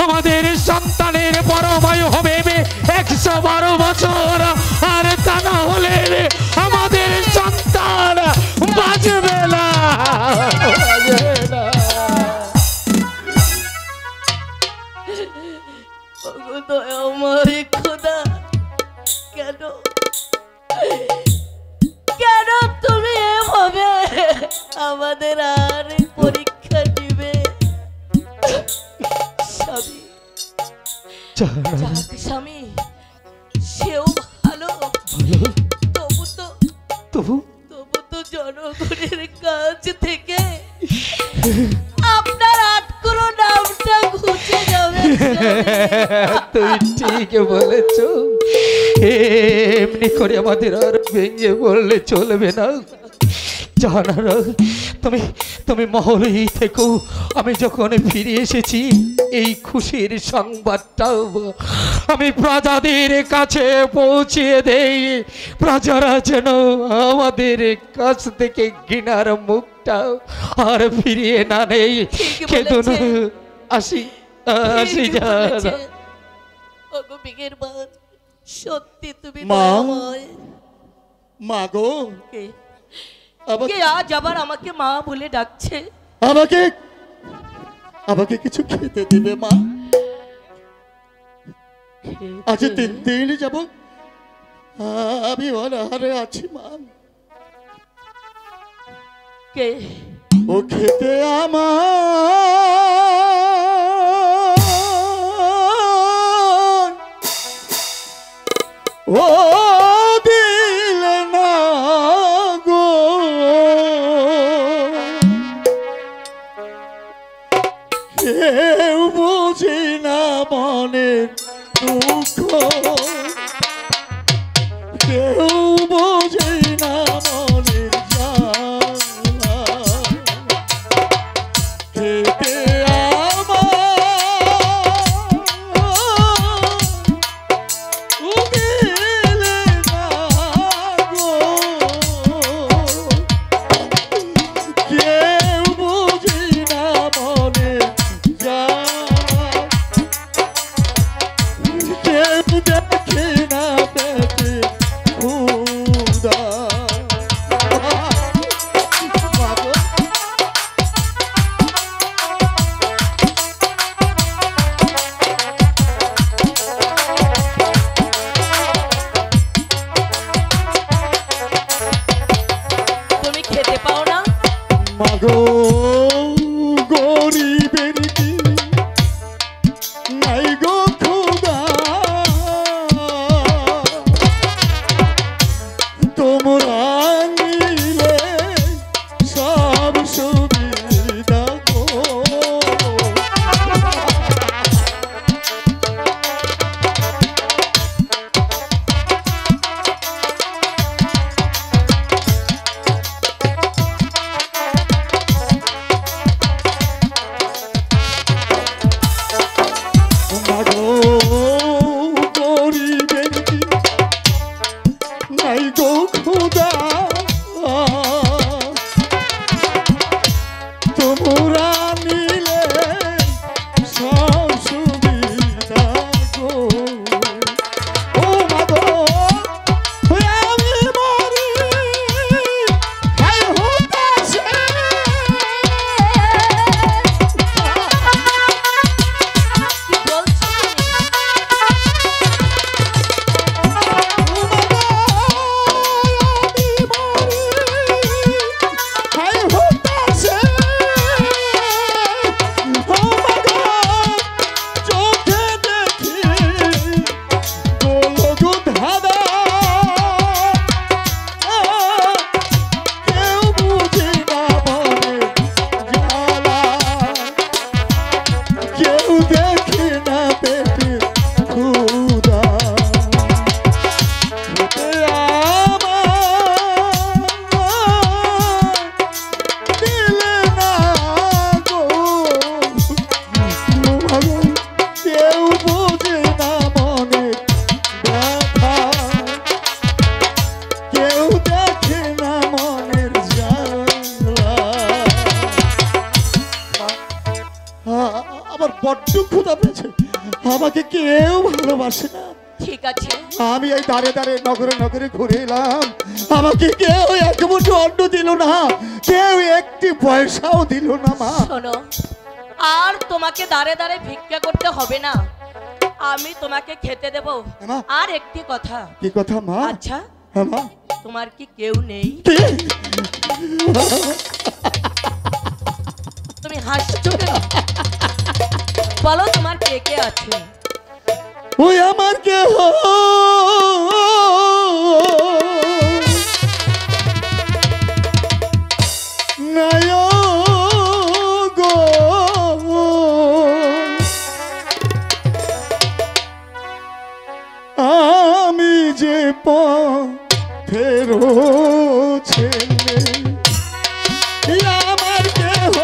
আমাদের সন্তানের পরমায়ু হবে 112 বছর। আর তা না হলে আমাদের সন্তান বাঁচবে না, বাঁচবে না। ওগো দয়াময় খোদা, কেন কেন তুমি এভাবে আমাদের আর পরীক্ষা দিবে? স্বামী, যাক স্বামী, সেও ভালো, তবু তো জনগণের কাছ থেকে আপনার আটকোনো নামটা ঘুচে যাবে। তুই ঠিক বলেছ, এমনি করে আমাদের আর ভেঙে বললে চলবে না। জানারা তুমি তুমি মহলেই থেকো, আমি যখন ফিরে এসেছি এই খুশির সংবাদটাও আমি প্রজাদের কাছে পৌঁছিয়ে দেই, প্রজারা যেন আমাদের কাছ থেকে ঘৃণার মুখটা আর ফিরিয়ে না নেই। কেঁদো না, আসি আসি জানা। ওগো বিগের বাদ, সত্যি তুমি মা। দয়াময়। মা গো, কে আমাকে আজ আবার আমাকে মা বলে ডাকছে? আমাকে আমাকে কিছু খেতে দিবে মা? আজ 3 দিন যাব আমি অনাহারে আছি মা। কে ও খেতে আমার ও দিল না গো, কেউ বুঝি না মনের দুঃখ, কেউ বুঝি না মনের জ্বালা। খেতে তুমি খেতে পাও না? মাগো গরিবের কি নাই গো খোদা, তোমরা নিলে সব সুবিধা গো। মাগো গরিবের কি নাই গো খোদা, তোমরা নিলে সব সুবিধা গো। ও মাগো আমি মরি হাই হতাশে, কি বলছো? বড্ড ক্ষুধা পেয়েছে, আমাকে কেউ ভালোবাসে না। ঠিক আছে, আমি এই দাঁড়ে দাঁড়ে নগরে নগরে ঘুরে এলাম, আমাকে কেউ এক মুঠো অন্ন দিল না, কেউ একটি পয়সাও দিল না মা। শোনো, আর তোমাকে দাঁড়ে দাঁড়ে ভিক্ষা করতে হবে না, আমি তোমাকে খেতে দেব। মা। আর একটি কথা। কি কথা মা? আচ্ছা, হ্যাঁ মা। তোমার কি কেউ নেই? কি? তুমি হাসছো কেন? বলো তোমার কে কে আছে? ওই আমার কেহ নাই গো, আমি যে পথের ছেলে, আমার কেহ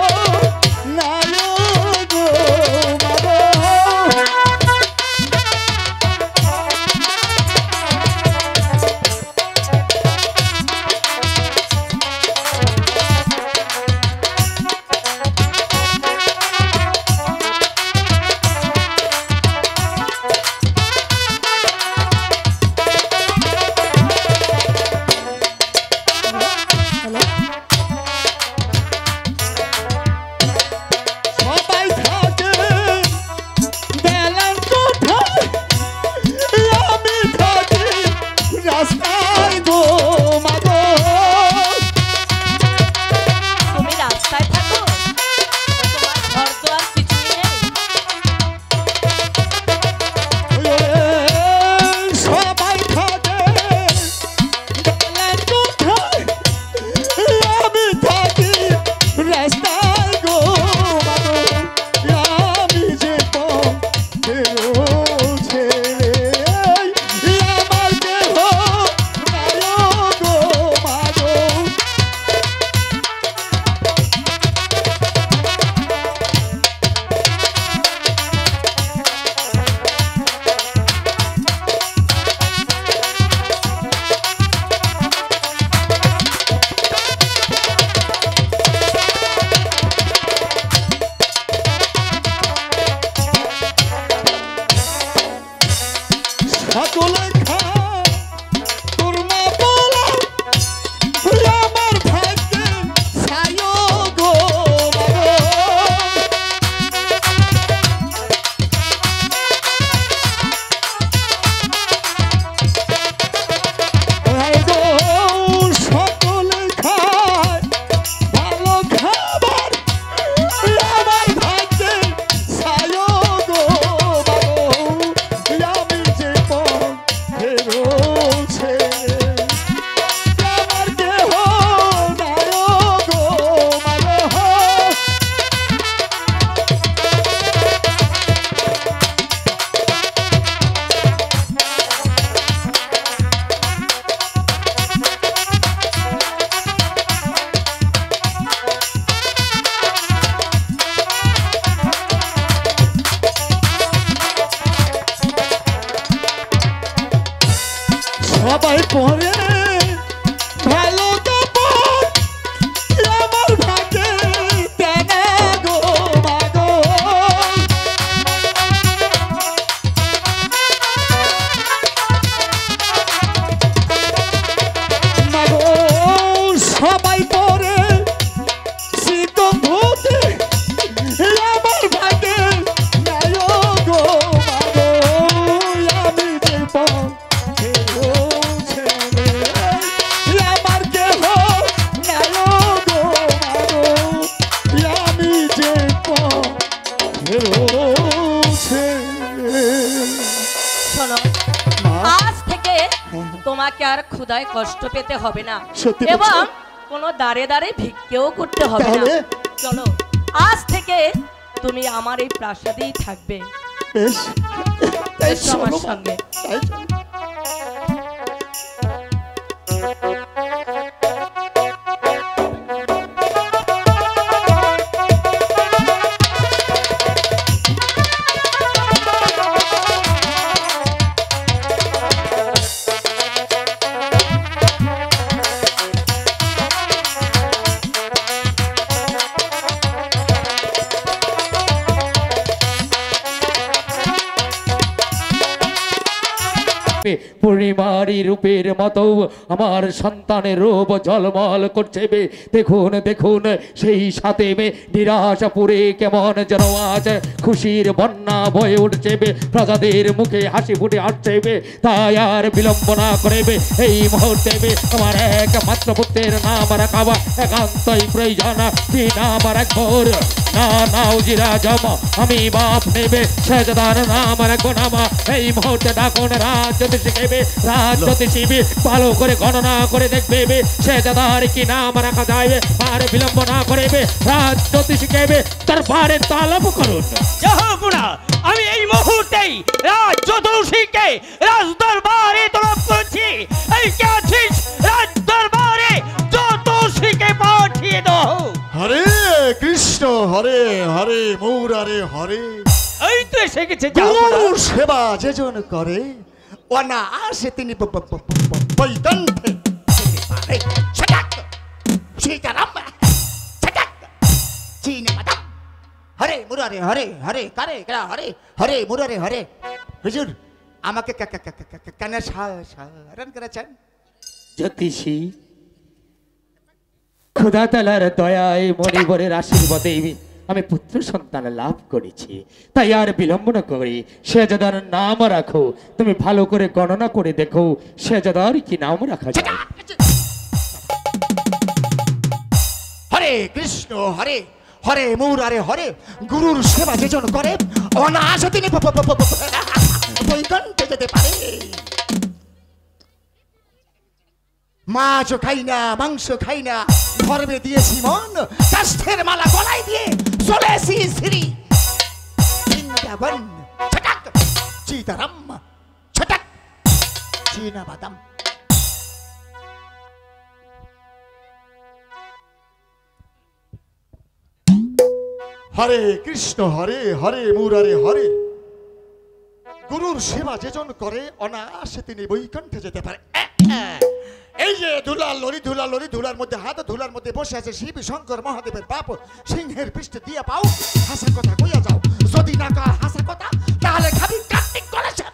নাই গো বাবা। সবাই থাকে বেলার কোঠায়, আমি থাকি রাস্তায় গো মাগো। তুমি রাস্তায় থাকো? তোমার ঘর দুয়ার কিছুই নেই? সবাই থাকে বেলার কোঠায়, আমি থাকি রাস্তায় গো মাগো। আমি যে পথের ছেলে, আমার কেহ নাই গো মাগো। সকলে খায় তোর মা বলা, আমার ভাগ্যে ছায় গো মাগো। গো সকলে খায় ভালো খাবার, আমার ভাগ্যে ছায় গো মাগো। আমি যে পথের ছেলে, আমার কেহ নাই গো মাগো। সবাই পরে ভালো কাপড়, আমার ভাগ্যে তেনা গো মাগো। মাগো সবাই পরে শীতম ধুতি, আমার ভাগ্যে নাই গো মাগো। আমি যে পথের ছেলে, আমার কেহ নাই গো মাগো। আমি যে পথের ছেলে। শোনো, মা। আজ থেকে তোমাকে আর ক্ষুধায় কষ্ট পেতে হবে না, সত্যি এবং বলছো? কোনো দাঁড়ে দাঁড়ে ভিক্ষেও করতে হবে না। তাহলে? চলো, আজ থেকে তুমি আমার এই প্রাসাদেই থাকবে। বেশ, তাই এসো আমার চলো মা, সঙ্গে। তাই চলো। পূর্ণিমারি রূপের মতো আমার সন্তানের রূপ ঝলমল করছে বে। দেখুন দেখুন সেই সাথে বে নিরাশাপুরে কেমন যেন আজ খুশির বন্যা বয়ে উঠছে বে, প্রজাদের মুখে হাসি ফুটে আসছে বে। তাই আর বিলম্ব না করে বে এই মুহূর্তে বে আমার একমাত্র পুত্রের নাম রাখাবা একান্তই প্রয়োজন। কি নাম রাখবো না না উজিরা জমা আমি বাপ নেবে শেহজাদার নাম রাখবো নামা। এই মুহূর্তে ডাকুন রাজ্যোতিষী কেবে, রাজ্যোতিষী বে ভালো করে গণনা করে দেখবে বে শেহজাদার কি নাম রাখা যায়। আর বিলম্ব না করে বে রাজ্যোতিষী কেবে দরবারে তালব করুন। জাহাপনা আমি এই মুহূর্তেই রাজ্যোতিষীকে রাজদরবারে তলব করছি। এই কে আছিস রাজদরবারে জ্যোতিষীকে পাঠিয়ে দাও। হরে কৃষ্ণ হরে হরে মুরারে হরে। এই তো এসে গেছে গুরু সেবা যেজন করে অনায়াসে তিনি বৈকুণ্ঠে যেতে পারে। সজাগ সীতারাম সজাগ চিনে মাতাম হরে মুরারে হরে হরে কারে কারা হরে হরে মুরারে হরে। হুজুর আমাকে কেন সারণ করেছেন? জ্যোতিষী খোদা তালার দয়ায় মণিবরের আশীর্বাদে আমি পুত্র সন্তান লাভ করেছি। তাই আর বিলম্ব না করে শেহজাদার নাম রাখো। তুমি ভালো করে গণনা করে দেখো শেহজাদার কি নাম রাখা যায়। হরে কৃষ্ণ হরে হরে মুরারে হরে। গুরুর সেবা যেজন করে অনায়াসে তিনি বৈকুণ্ঠে যেতে পারে। মাছ খাই না মাংস খাই না ধর্মে দিয়েছি মন, কাষ্ঠের মালা গলায় দিয়ে চলেছি শ্রী বৃন্দাবন। ছটাক সীতারাম ছটাক চীনা বাদাম। হরে কৃষ্ণ হরে হরে মুরারে হরে। গুরুর সেবা যেজন করে অনায়াসে তিনি বৈকুণ্ঠে যেতে পারে। এই যে ধুলার লরি ধুলার মধ্যে হাত, ধুলার মধ্যে বসে আছে শিব শঙ্কর মহাদেবের বাপ। সিংহের পৃষ্ঠে দিয়ে পাও হাসা কথা কইয়া যাও। যদি না কয় হাসা কথা তাহলে খাবি কার্তিক করেছে।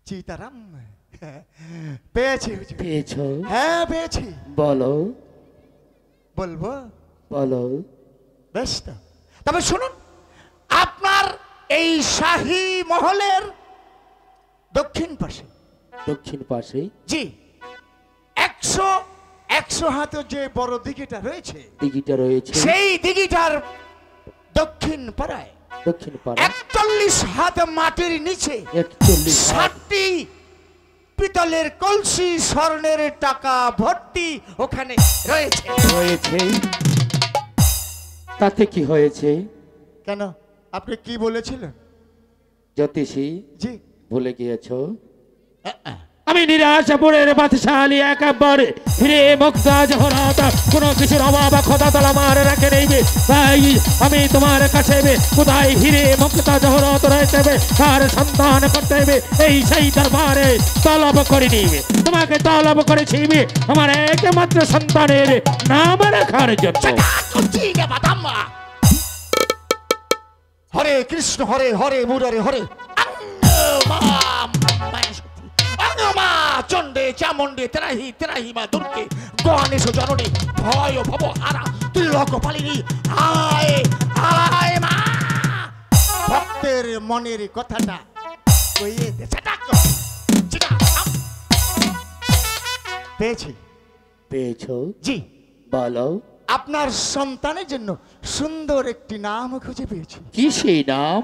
সীতারাম পেয়েছি পেয়েছো? হ্যাঁ পেয়েছি। বলো বলবো? বলো। বেশ তো, তবে শুনুন, আপনার এই শাহী মহলের দক্ষিণ পাশে দক্ষিণ পাশে জি 100 হাতে যে বড় দিঘিটা রয়েছে, দিঘিটা রয়েছে, সেই দিঘিটার দক্ষিণ পাড়ায় 41 হাত মাটির নিচে 60টি পিতলের কলসি স্বর্ণের টাকা ভর্তি ওখানে রয়েছে। তাতে কি হয়েছে? কেন, আপনি কি বলেছিলেন? জ্যোতিষী জি ভুলে গিয়েছো? আমি নিরাশাপুরের বাদশালী একেবারে হিরে মুক্তা জহরাতা কোনো কিছুর অভাব খোদা তালা আমার রাখে নেইবে। তাই আমি তোমার কাছে কোথায় হিরে মুক্তা জহরত রয়েছে তার সন্ধান করতে হবে। এই সেই দরবারে তলব করে নিবে, তোমাকে তলব করেছি আমার একমাত্র সন্তানের নাম রাখার জন্য। হরে কৃষ্ণ হরে হরে মুরারে হরে। মা চণ্ডে চামুণ্ডে তেরাহি তেরাহি মা দুর্গে গণেশ জননী ভয় ভব হারা তুই লোকপালিনী আয় আয় মা। ভক্তের মনের কথাটা কইয়ে দে। পেয়েছি। পেয়েছো? জি বলো। আপনার সন্তানের জন্য সুন্দর একটি নাম খুঁজে পেয়েছি। কি সেই নাম?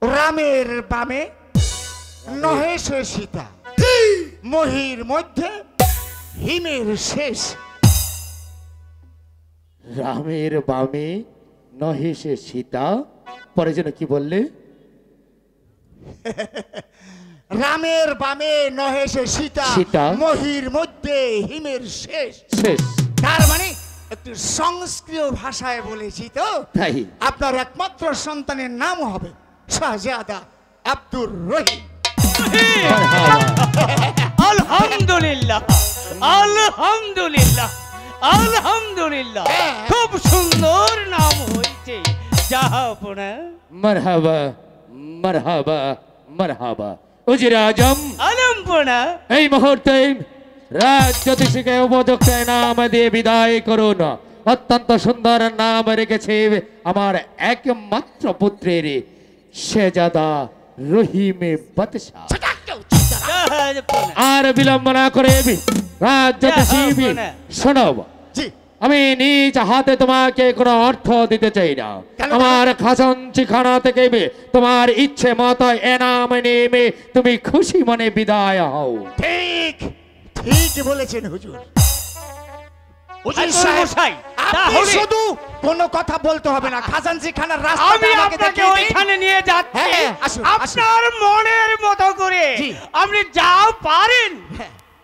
রামের বামে নহেশে সীতা, মহির মধ্যে হিমের শেষ। রামের বামে নহেশে সীতা, পরে যেন কি বললে? রামের বামে নহেশে সীতা, মহির মধ্যে হিমের শেষ। তার মানে একটু সংস্কৃত ভাষায় বলেছি তো, তাই আপনার একমাত্র সন্তানের নাম হবে শাহজাদা আব্দুর রহিম। আলহামদুলিল্লাহ আলহামদুলিল্লাহ আলহামদুলিল্লাহ, খুব সুন্দর নাম হয়েছে জাহাপনা। মারহাবা মারহাবা মারহাবা। উজির আজম আলমপনা এই মুহূর্তে রাজ জ্যোতিষীকে উপযুক্ত নাম দিয়ে বিদায় করুন। অত্যন্ত সুন্দর নাম রেখেছে আমার একমাত্র পুত্রের শেজাদা রহিমে বাদশাহ। আর বিলম্ব না করে রাজ জ্যোতিষী শোনব, জি আমি নিজ হাতে তোমাকে কোনো অর্থ দিতে চাই না। আমার খাজাঞ্চিখানা থেকে তোমার ইচ্ছে মতো এনাম নেমে তুমি খুশি মনে বিদায় হও। ঠিক ঠিক বলেছেন হুজুর। হুজুর আচ্ছা, সাহেব, মশাই, আপনি তাহলে- শুধু কোনো কথা বলতে হবে না, খাজানজি খানার রাস্তা আমি আপনাকে ওইখানে নিয়ে যাচ্ছি। হ্যাঁ, আসুন, আসুন। আপনার মনের মতো করে জি। আপনি যা পারেন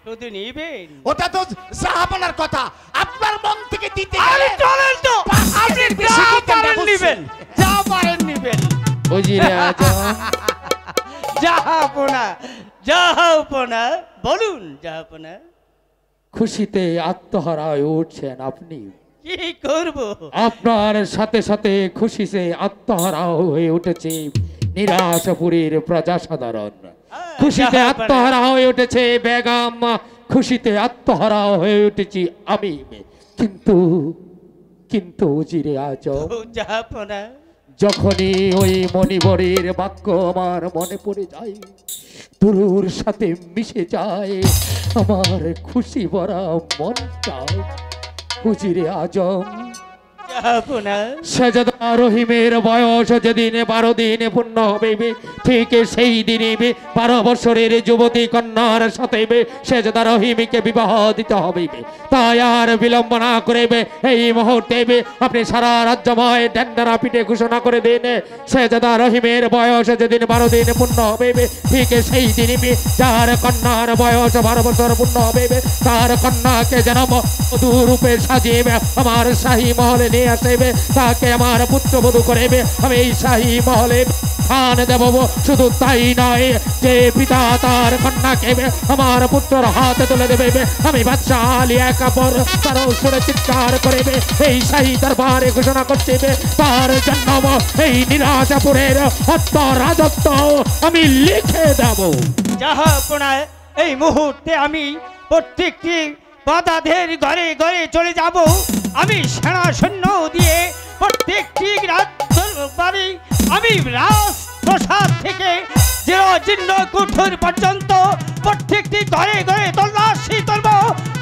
শুধু নিবেন। ওটা তো জাহাপনার কথা, আপনার মন থেকে দিতে আরে গেলে চলেন তো, পাঁচ আপনি কেজির যা বেশি দিতে পারেন হবে। নিবেন, যা পারেন নিবেন। উজিরে আজম জাহাপনা জাহাপনা বলুন জাহাপনা, খুশিতে আত্মহারা হয়ে উঠছেন আপনি। কি করব? আপনার সাথে সাথে খুশিতে আত্মহারা হয়ে উঠেছে নিরাশপুরীর প্রজা সাধারণ। খুশিতে জাহাপনা। আত্মহারা হয়ে উঠেছে বেগম, খুশিতে আত্মহারা হয়ে উঠেছি আমি। কিন্তু কিন্তু উজিরে আজম ও জাহাপনা, যখনই ওই মণিবরের বাক্য আমার মনে পড়ে যায়, তুরুর সাথে মিশে যায় আমার খুশি ভরা মনটা। উজিরে আজম জাহাপনা শেজাদা রহিমের বয়স যেদিন 12 দিন পূর্ণ হবে, ঠিক সেই দিনই 12 বছরের যুবতী কন্যার সাথে শেজাদা রহিমকে বিবাহ দিতে হবে। তাই আর বিলম্ব না করে এই মুহূর্তে আপনি সারা রাজ্যময় ডেন্ডারা পিঠে ঘোষণা করে দিন, শেজাদা রহিমের বয়স যেদিন 12 দিন পূর্ণ হবে, ঠিক সেই দিনই যার কন্যার বয়স 12 বছর পূর্ণ হবে, তার কন্যাকে যেন বধূরূপে সাজিয়ে আমার শাহী মহলে নিয়ে আসবে, তাকে আমার পুত্রবধূ করবে। আমি এই শাহী মহলে খান দেব। শুধু তাই নয়, যে পিতা তার কন্যাকে আমার পুত্রের হাতে তুলে দেবে, আমি বাদশাহ আলী আকবর তার সুরে চিৎকার করবে, এই শাহী দরবারে ঘোষণা করছে তার জন্য এই নিরাশাপুরের হত্য রাজত্ব আমি লিখে দেব। জাহাপনা এই মুহূর্তে আমি প্রত্যেকটি বাদাদের ঘরে ঘরে চলে যাব। আমি সেনা সৈন্য দিয়ে প্রত্যেকটি বাড়ি, আমি রাজপ্রসাদ থেকে জীর্ণ কুঠুর পর্যন্ত প্রত্যেকটি ঘরে ঘরে তল্লাশি করব।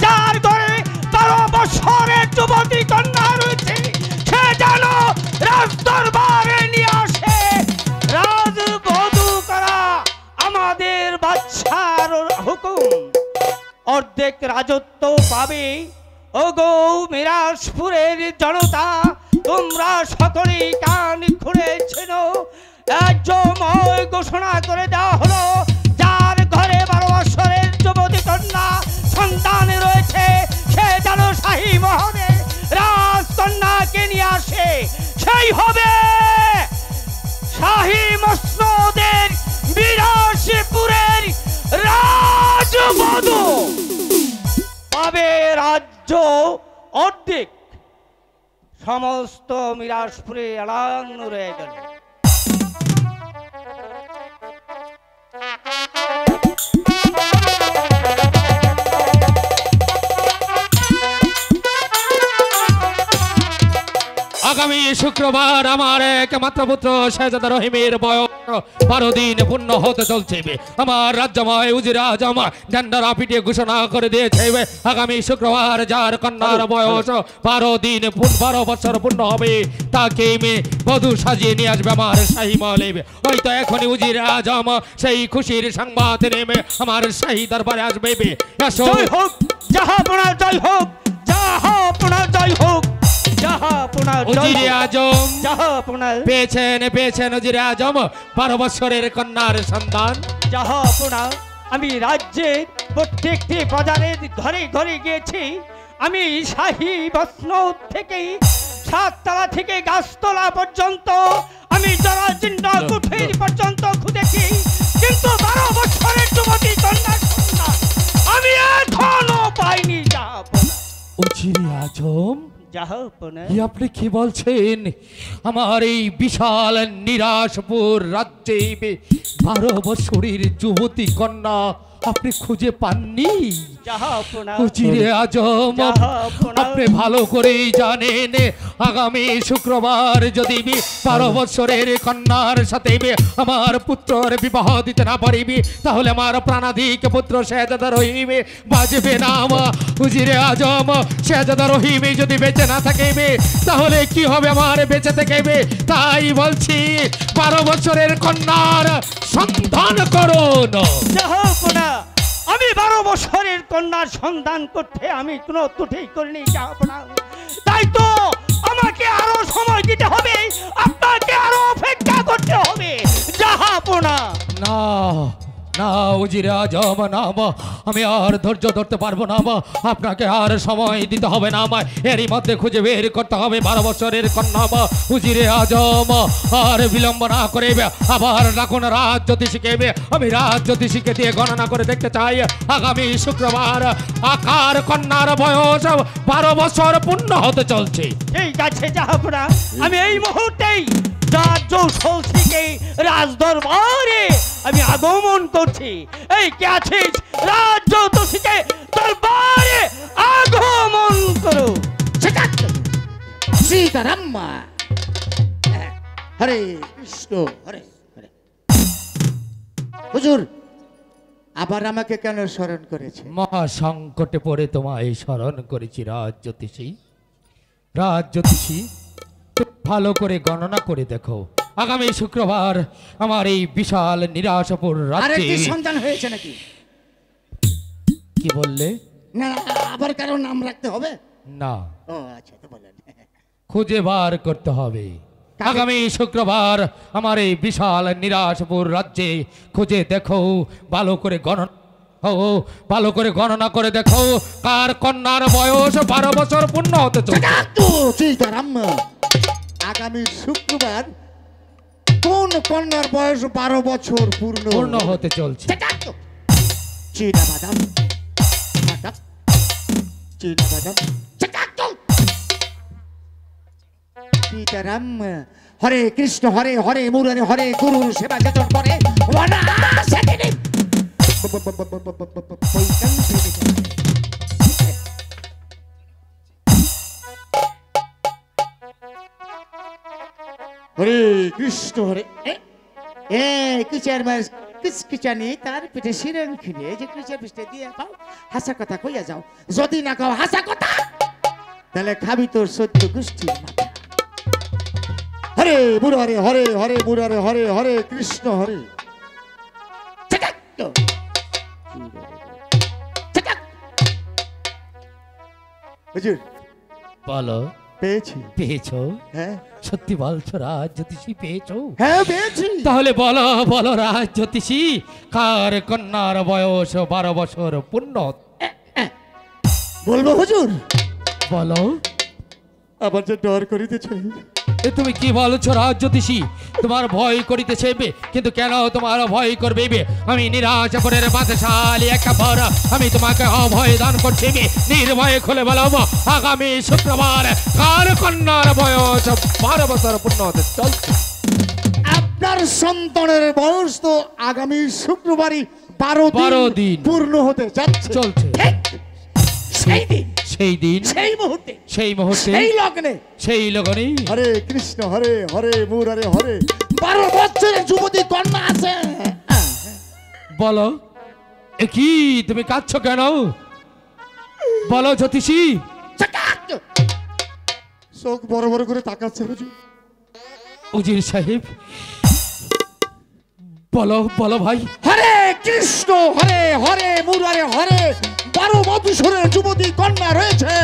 যার ঘরে 12 বছরের যুবতী কন্যা রয়েছে, সে যেন রাজ দরবারে নিয়ে আসে। রাজবধূ করা আমাদের বাদশার হুকুম। অর্ধেক রাজত্ব পাবে। ওগো মিরাজপুরের জনতা, তোমরা সকলেই কান খুঁড়েছিল। রাজ্যময় ঘোষণা করে দেওয়া হলো, যার ঘরে 12 বছরের যুবতী কন্যা সন্তান রয়েছে, সে যেন শাহী মহলে রাজকন্যাকে নিয়ে আসে। সেই হবে শাহী মসনদের মিরাজপুরের রাজবধূ। পাবে রাজ্য অর্ধেক, সমস্ত মিরাজপুরে এলান রয়ে গেল। আগামী শুক্রবার আমার একমাত্র পুত্র শেজাদা রহিমের বয়স 12 দিন পূর্ণ হতে চলছে। আমার রাজ্যময় উজির আজম ঝান্ডারা পিটিয়ে ঘোষণা করে দিয়েছে, আগামী শুক্রবার যার কন্যার বয়স 12 বছর পূর্ণ হবে, তাকে বধূ সাজিয়ে নিয়ে আসবে আমার শাহী মহলে। হয়তো এখনই উজির আজম সেই খুশির সংবাদ নেমে আমার শাহী দরবারে আসবে। জয় হোক জাহাপনা, জয় হোক জাহাপনা, জয় হোক জাহাপনা, উজিরে আজম জাহাপনা, পেয়েছেন উজিরে আজম 12 বছরের কন্যার সন্তান। জাহাপনা, আমি রাজ্যের প্রত্যেকটি বাজারের ঘরে ঘরে গিয়েছি। আমি শাহী মসনদ থেকে 7 তলা থেকে গাছতলা পর্যন্ত, আমি জরাজীর্ণ কুঠির পর্যন্ত খুঁজেছি, কিন্তু 12 বছরের যুবতী কন্যার সন্তান আমি এখনো পাইনি। জাহাপনা, উজিরে আজম জাহাপনা। আপনি কি বলছেন? আমার এই বিশাল নিরাশপুর রাজ্যে 12 বছরের যুবতী কন্যা আপনি খুঁজে পাননি? জাহাপনা। উজিরে আজম, জাহাপনা। আপনি ভালো করেই জানেন আগামী শুক্রবার যদি 12 বছরের কন্যার সাথে আমার পুত্রের বিবাহ দিতে না পারিবি, তাহলে আমার প্রাণাধিক পুত্র শেহজাদা রহিম বাজবে না। উজিরে আজম, শেহজাদা রহিম যদি বেঁচে না থাকিবে তাহলে কি হবে আমার বেঁচে থেকে? তাই বলছি 12 বছরের কন্যার সন্ধান করুন। জাহাপনা, আমি 12 বছরের কন্যার সন্ধান করতে আমি কোনো ত্রুটি করিনি জাহাপনা। তাই তো আমাকে আরো সময় দিতে হবে, আপনাকে আরো অপেক্ষা করতে হবে জাহাপনা। না না উজিরে আজম, না আমি আর ধৈর্য ধরতে পারবো না। আপনাকে আর সময় দিতে হবে না, এরই মধ্যে খুঁজে বের করতে হবে 12 বছরের কন্যা। উজিরে আজম, আর বিলম্ব না করে আবার রাখুন রাজ জ্যোতিষীকে। আমি রাজ জ্যোতিষীকে দিয়ে গণনা করে দেখতে চাই আগামী শুক্রবার আকার কন্যার বয়স 12 বছর পূর্ণ হতে চলছে। ঠিক আছে জাহাপনা, আমি এই মুহূর্তেই রাজ্যৌষীকে রাজদরবারে আমি আগমন করছি। এই কে আছিস? রাজ্যৌষীকে দরবারে আগমন করো। সীতারাম, হরে কৃষ্ণ হরে হরে। হুজুর, আবার আমাকে কেন স্মরণ করেছে? মহা সংকটে পড়ে তোমায় স্মরণ করেছি রাজ জ্যোতিষী। রাজ জ্যোতিষী, ভালো করে গণনা করে দেখো আগামী শুক্রবার আমার এই বিশাল নিরাশপুর রাজ্যে সন্তান হয়েছে নাকি? কি বললে? না, আবার কারো নাম রাখতে হবে না, ও আচ্ছা, তো বলেন। খুঁজে বার করতে হবে। আগামী শুক্রবার আমার এই বিশাল নিরাশপুর রাজ্যে খুঁজে দেখো, ভালো করে গণনা, ভালো করে গণনা করে দেখো কার কন্যার বয়স 12 বছর পূর্ণ হতে চলেছে। সীতারাম, আগামী শুক্রবার কোন কন্যার বয়স 12 বছর পূর্ণ হতে চলছে? চীনা বাদাম, চীনা বাদাম। সীতারাম, হরে কৃষ্ণ হরে হরে মুরারে হরে, গুরুর সেবা যতন করে অনায়াসে তিনি হরে কৃষ্ণ হরে। কিচার মাস কিচকিচানি তার পিঠে শিরেন খিনে, এই যে কিচার পিঠে দিয়ে পাও হাসা কথা কইয়া যাও। যদি না কাও হাসা কথা, তাহলে খাবি তোর 14 গোষ্ঠীর মাথা। হরে মুরারে হরে হরে মুরারে হরে হরে কৃষ্ণ হরে। হুজুর, বলো, পেয়েছো? হ্যাঁ, সত্যি বলছো রাজ জ্যোতিষী? পেয়েছো? হ্যাঁ পেয়েছি। তাহলে বলো বলো রাজ জ্যোতিষী, কার কন্যার বয়স 12 বছর পূর্ণ? বলবো হুজুর? বলো। আবার যে ডর করিতেছে। এ তুমি কি বলছো রাজ জ্যোতিষী? তোমার ভয় করিতেছে, কিন্তু কেন তোমার ভয় করবে? আমি নিরাশপুরের বাদশালী একবার, আমি তোমাকে অভয় দান করছি। নির্ভয়ে খুলে বলো আগামী শুক্রবার কার কন্যার বয়স 12 বছর পূর্ণ হতে চলছে? আপনার সন্তানের বয়স তো আগামী শুক্রবারই 12 দিন পূর্ণ হতে যাচ্ছে, চলছে। সেই দিন, সেই দিন, সেই মুহূর্তে, সেই মুহূর্তে, সেই লগ্নে, সেই লগ্নে হরে কৃষ্ণ হরে হরে মুরারে হরে 12 বছরের যুবতী কন্যা আছে। বলো, এ কি তুমি কাঁদছো কেন? বলো জ্যোতিষী। চোখ বড় বড় করে তাকাচ্ছে হুজুর। উজির সাহেব, বলো বলো ভাই। হরে কৃষ্ণ হরে হরে মুরারে হরে 12 বছরের যুবতী কন্যা রয়েছে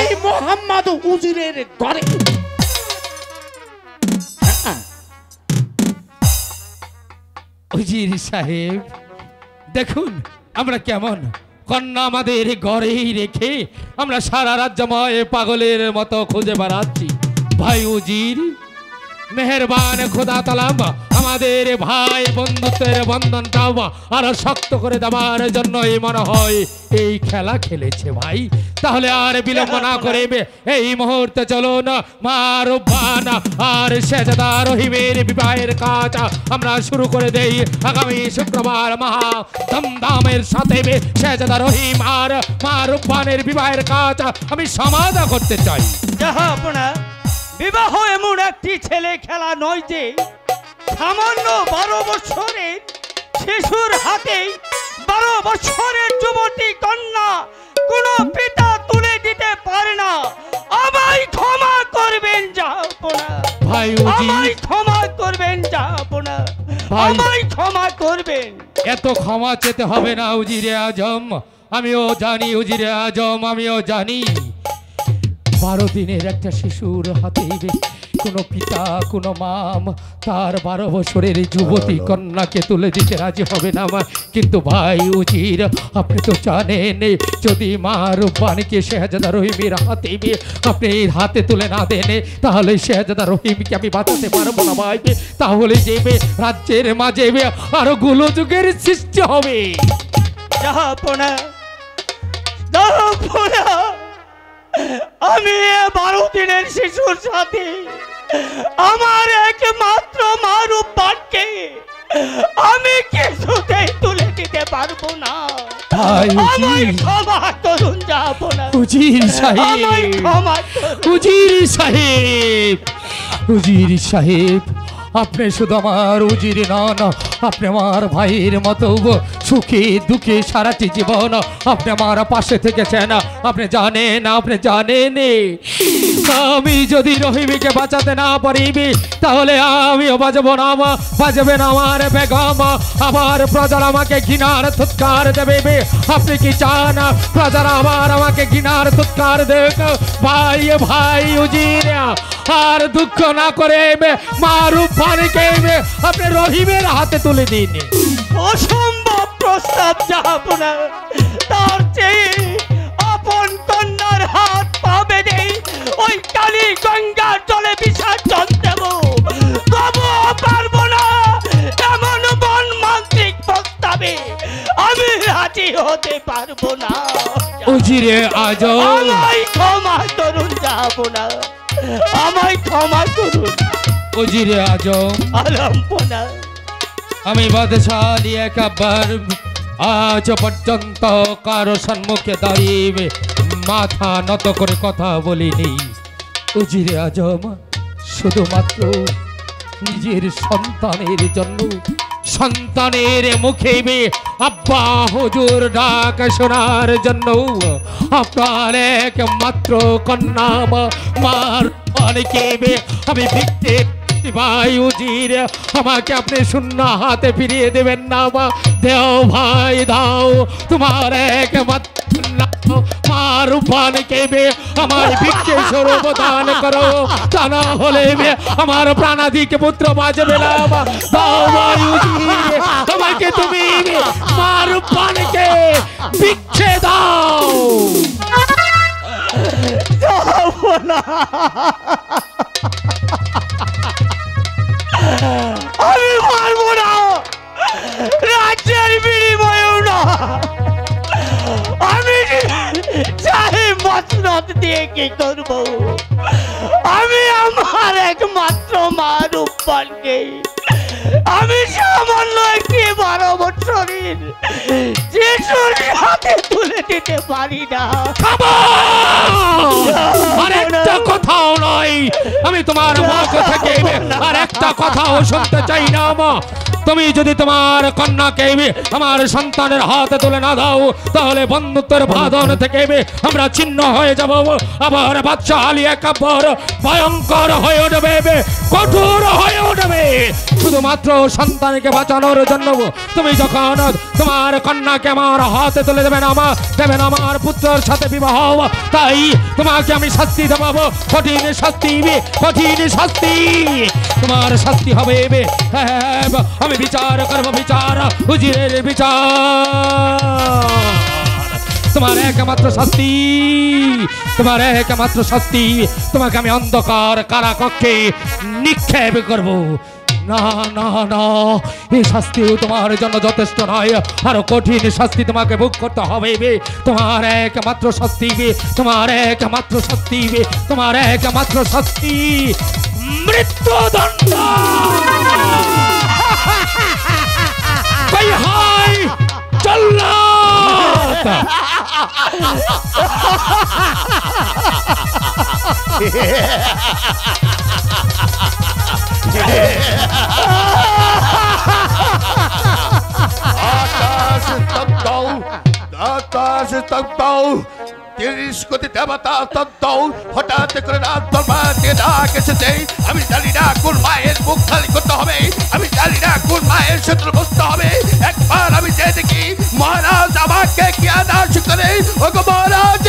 এই মোহাম্মদ উজিরের ঘরে। উজির সাহেব, দেখুন আমরা কেমন কন্যা আমাদের ঘরেই রেখে আমরা সারা রাজ্যময় পাগলের মতো খুঁজে বেড়াচ্ছি। ভাই উজির, মেহেরবান খোদা তালাম আমাদের ভাই বন্ধুত্বের বন্ধনটাও আরো শক্ত করে দেওয়ার জন্যই মনে হয় এই খেলা খেলেছে ভাই। তাহলে আর বিলম্ব না করে এই মুহূর্তে চলুন মা রূপবান আর শেহজাদা রহিমের বিবাহের কাজ আমরা শুরু করে দেই। আগামী শুক্রবার মহা ধুমধামের সাথে শেহজাদা রহিম আর মা রূপবানের বিবাহের কাজ আমি সমাধা করতে চাই। জাহাপনা, বিবাহ এমন একটি ছেলে খেলা নয় যে সামান্য 12 বছরের শিশুর হাতে 12 বছরের যুবতী কন্যা কোনো পিতা তুলে দিতে পারে না। আমায় ক্ষমা করবেন জাহাপনা, ভাই আমায় ক্ষমা করবেন জাহাপনা, আমায় ক্ষমা করবেন। এত ক্ষমা চেতে হবে না উজিরে আজম, আমিও জানি উজিরে আজম, আমিও জানি 12 দিনের একটা শিশুর হাতে কোনো পিতা কোনো মাম তার 12 বছরের যুবতী কন্যাকে তুলে দিতে রাজি হবে না। কিন্তু ভাই উজির, আপনি তো জানেন যদি মা রূপবানকে শেহজাদা রহিমের আপনি হাতে তুলে না দেন তাহলে শেহজাদা রহিমকে আমি বাঁচাতে পারবো না ভাই। তাহলে যে রাজ্যের মাঝে আরো গোলযোগের সৃষ্টি হবে। জাহাপনা, জাহাপনা, আমি 12 দিনের শিশুর সাথে আমার একমাত্র মা রূপবানকে আমি কিছুতেই তুলে দিতে পারবো না। আমায় ক্ষমা করুন জাহাপনা, উজির সাহেব, আমায় ক্ষমা করুন। উজির সাহেব, উজির সাহেব, আপনি শুধু আমার উজির নন, আপনি আমার ভাইয়ের মতো সুখে দুঃখে সারাটি জীবন আপনি আমার পাশে থেকেছেন। আপনি জানেন, আপনি জানেন আমি যদি রহিমকে বাঁচাতে না পারিবি তাহলে আমিও বাঁচবো না, বাঁচবে না আমার বেগম। আমার প্রজারা আমাকে ঘৃণার থুৎকার দেবে। আপনি কি চান প্রজারা আমাকে ঘৃণার থুৎকার দেখ? ভাই ভাই উজির, আর দুঃখ না করে মা রূপবানকে আপনি রহিমের হাতে তুলে দিন। অসম্ভব প্রস্তাব জাহাপনা, তার চেয়ে আপন কন্যার হাত পা বেঁধে ওই কালী গঙ্গার জলে বিসর্জন দেব, তবুও পারবো না। এমন বন মান্ত্রিক প্রস্তাবে আমি রাজি হতে পারবো না। উজিরে আজম, আমায় ক্ষমা করুন জাহাপনা, আমায় ক্ষমা করুন। উজিরে আজম, আলম্পনা, আমি বাদশাহ আলী আকবর আজ পর্যন্ত কারো সম্মুখে দাঁড়িয়ে মাথা নত করে কথা বলিনি। উজিরে আজম শুধুমাত্র নিজের সন্তানের জন্য, সন্তানের মুখে আব্বা হুজুর ডাক শোনার জন্য আপনার একমাত্র কন্যা মার অনেকে আমি ভিক্ষে ভাই উজির, আমাকে আপনি শূন্য হাতে ফিরিয়ে দেবেন না। দেও ভাই দাও, তোমার একমাত্র মা রূপবানকে আমার ভিক্ষে স্বরূপ দান করো, তা না হলে আমার প্রাণাধিক পুত্র বাঁচবে না। দাও ভাই উজির, আমাকে তুমি মা রূপবানকে ভিক্ষে দাও। আমি পারবো না, রাজ্যের বিনিময়েও না। আমি চাই মসনদ দিয়ে কি করবো? আমি আমার একমাত্র মা রূপবানকে আমি সামান্য একটি 12 বছরের শিশুর সাথে তুলে দিতে পারি না। আরেকটা কথাও নয়, আমি তোমার মুখ থেকে আর একটা কথাও শুনতে চাই না। তুমি যদি তোমার কন্যাকে আমার সন্তানের হাতে তুলে না দাও তাহলে বন্ধুত্বের বাঁধন থেকে আমরা ছিন্ন হয়ে যাব। আবার বাদশাহ আলী আকবর ভয়ঙ্কর হয়ে উঠবে, কঠোর হয়ে উঠবে শুধুমাত্র সন্তানকে বাঁচানোর জন্য। তুমি যখন তোমার কন্যাকে আমার হাতে তুলে দেবেন আমার পুত্রের সাথে বিবাহ, তাই তোমাকে আমি শাস্তি দেবো, কঠিন শাস্তি, কঠিন শাস্তি। তোমার শাস্তি হবে, আমি বিচার করবো, বিচার উজিরের বিচার। তোমার একমাত্র শাস্তি, তোমার একমাত্র শাস্তি, তোমাকে আমি অন্ধকার কারাকক্ষে নিক্ষেপ করব। না না না, এই শাস্তিও তোমার জন্য যথেষ্ট নয়, আরো কঠিন শাস্তি তোমাকে ভোগ করতে হবে। তোমার একমাত্র শাস্তি, তোমার একমাত্র শাস্তি, তোমার একমাত্র শাস্তি মৃত্যুদণ্ড। হাই জল্লাদ! আকাশ তপ্তাও, 30 কোটি দেবতা তপ্তাও, হঠাৎ করে রাত দরবার দিয়ে ডাক এসেছে। আমি জানি না কোন মায়ের মুখ খালি করতে হবে, আমি জানি না কোন মায়ের শত্রু বসতে হবে। একবার আমি যে দেখি মহারাজ আমাকে কি আদেশ করে। ওগো মহারাজ,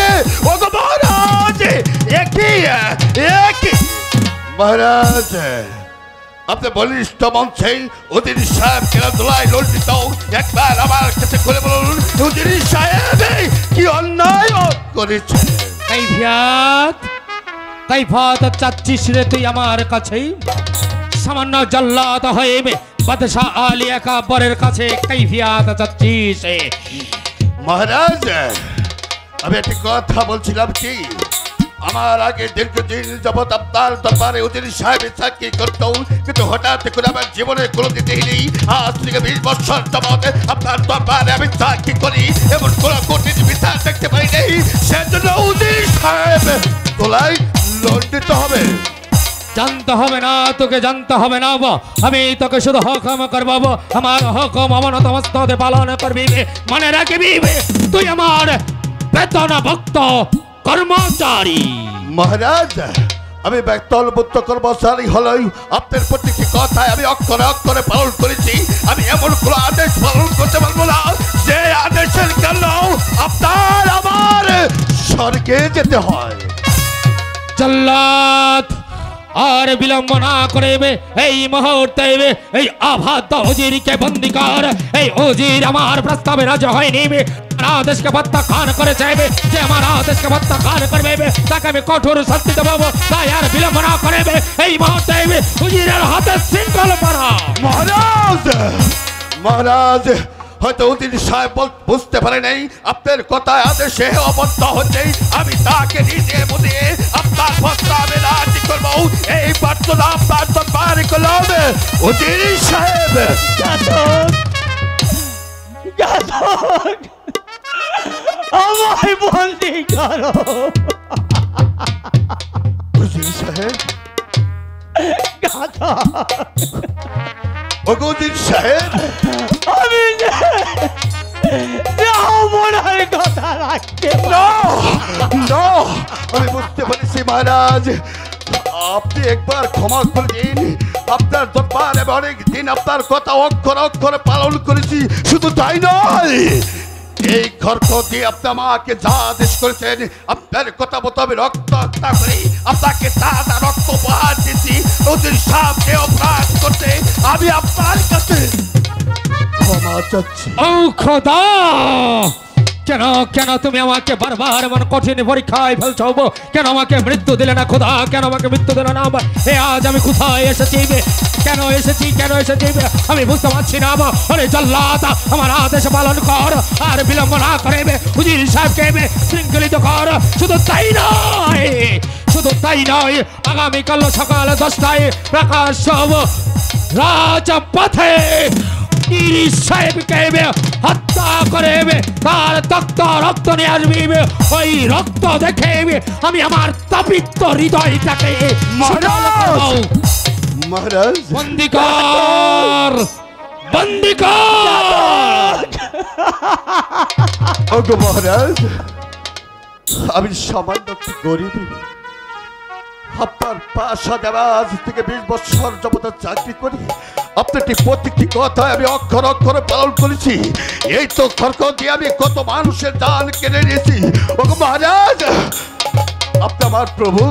ওগো মহারাজ, একই মহারাজ, আপনি বলিষ্ঠ মঞ্চে উজির সাহেব খেলাধুলায় লজ্জিত। একবার আমার কাছে খুলে বলুন, উজির সাহেব কি অন্যায় করেছে? কাইফাত চাচ্ছিস রে তুই আমার কাছে? সামান্য জল্লাদ হয়ে বাদশাহ আলী আকবরের কাছে কাইফিয়াত চাচ্ছিস? মহারাজ, আমি একটি কথা বলছিলাম কি, আমার আগে দীর্ঘদিন যাবৎ আপনার দরবারে উজির সাহেবের চাকরি করত, কিন্তু হঠাৎ করে আমার জীবনে কোনোদিন দেখিনি। আজ থেকে 20 বছর যাবৎ আপনার দরবারে আমি চাকরি করি, এমন কোন কঠিন বিচার দেখতে পাই নেই। সেজন্য উজির সাহেব তোলাই লজ্জিত হবে। জানতে হবে না, তোকে জানতে হবে না, আমি তোকে শুধু হুকুম করব। আমার হুকুম অবনত মস্তদে পালন করবি, মনে রাখবি তুই আমার বেতন ভক্ত কর্মচারী। মহারাজ, আমি বেতনভুক্ত কর্মচারী হলেও আপনার প্রত্যেকটি কথায় আমি অক্ষরে অক্ষরে পালন করেছি। আমি এমন কোন আদেশ পালন করতে পারবো না যে আদেশের জন্য আপনার আমার স্বর্গে যেতে হয়। জল্লাদ, আর বিলম্ব না করে এই মুহূর্তে এই আভাত উজিরকে বন্দী কর। এই উজির আমার প্রস্তাবে রাজি হয়নি, আদেশকে প্রত্যাখ্যান করেছে। যে আমার আদেশকে প্রত্যাখ্যান করবে তাকে আমি কঠোর শাস্তি দেবো। তাই আর বিলম্ব না করে এই মুহূর্তে উজিরের হাতে শৃঙ্খল পরা। মহারাজ, মহারাজ, হয়তো উজির সাহেব বুঝতে পারে নাই আপনার কথায় আদেশে অবদ্ধ হচ্ছে। আমি তাকে নিজে বুঝিয়ে আপনার প্রস্তাবে রাজি করবো। এই প্রার্থনা আপনার দরবারে করলাম। উজির সাহেব, আমায় বন্দি করো। উজির সাহেব, উজির সাহেব, আমি মনের কথা রাখতে আমি বুঝতে পারছি মহারাজ, আপনি একবার ক্ষমা করে দিন। আপনার দরবারে অনেক দিন আপনার কথা অক্ষর অক্ষরে পালন করেছি। শুধু তাই নয়, এই খর্ক দিয়ে আপনি আমাকে যা আদেশ করেছেন আপনার কথা মতো আমি রক্ত হত্যা করি আপনাকে তাজা রক্ত উপহার দিচ্ছি। ওদের সামনে অপরাধ করতে আমি আপনার কাছে ক্ষমা চাচ্ছি। ও খোদা, কেন কেন তুমি আমাকে বারবার এমন কঠিন পরীক্ষায় ফেলছো? কেন আমাকে মৃত্যু দিলে না খোদা? কেন আমাকে মৃত্যু দিলে না? এ আজ আমি কোথায় এসেছি? কেন এসেছি? কেন এসেছি আমি বুঝতে পারছি না। আরে জল্লাদ, আমার আদেশ পালন কর, আর বিলম্ব না করে উজির সাহেবকে শৃঙ্খলিত কর। শুধু তাই নয়, শুধু তাই নয়, আগামীকাল সকাল 10টায় প্রকাশ রাজপথে সাহেবকে হত্যা করে তার তক্ত রক্ত নিয়ে আসবি। ওই রক্ত দেখে আমি আমার তাপিত হৃদয়টাকে মহারাজ বন্দি কর, বন্দি কর। ওগো মহারাজ, আমি সামান্য একটু গরিবী, আপনার পাশা দেওয়া আজ থেকে 20 বছর যাবত চাকরি করি। আপনার প্রত্যেকটি কথায় আমি অক্ষর অক্ষরে পালন করেছি। এই তো খড়ক দিয়ে আমি কত মানুষের জান কেড়ে নিয়েছি। ওগো মহারাজ, আপনি আমার প্রভু,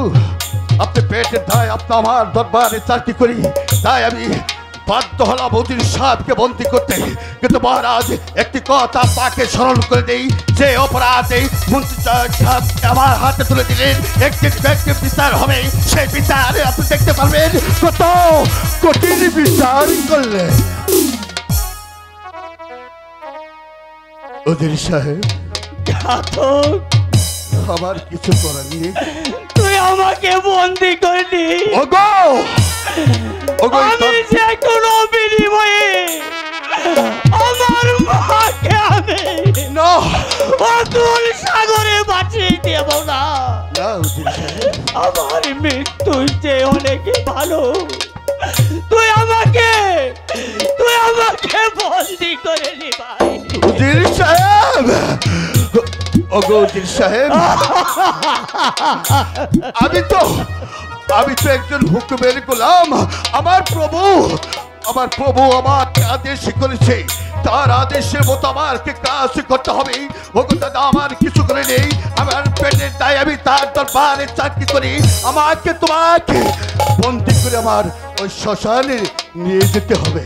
আপনি পেটের দায়, আপনি আমার দরবারে চাকরি করি, তাই আমি বাধ্য হলাম উজির সাহেবকে বন্দি করতে, কিন্তু মহারাজ একটি কথা তাকে স্মরণ করে দেই, যে অপরাধে মন্ত্রী সাহেব আমার হাতে তুলে দিলেন একটি ব্যক্তি বিচার হবে, সেই বিচার আপনি দেখতে পারবেন কত কঠিন বিচার করলেন। উজির সাহেব আমার কিছু করার নেই, তুই আমাকে বন্দি করলি। ওগো ওগো আমি যে কোনো বিনিময়ে আমার মাকে আমি না অতুল সাগরে বাঁচিয়ে দেব না। না উজির সাহেব, আমার মৃত্যুর যে অনেকে ভালো, তুই আমাকে বন্দি করে নি ভাই। উজির সাহেব, ওগো উজির সাহেব, আমি তো একজন হুকুমের গোলাম। আমার প্রভু আমার আদেশ করেছে, তার আদেশের মতো আমাকে কাজ করতে হবে। ওগো দাদা, আমার কিছু করে নেই, আমার পেটের তাই আমি তার দরবারে চাকরি করি। তোমাকে বন্দি করে আমার ওই শ্মশানে নিয়ে যেতে হবে।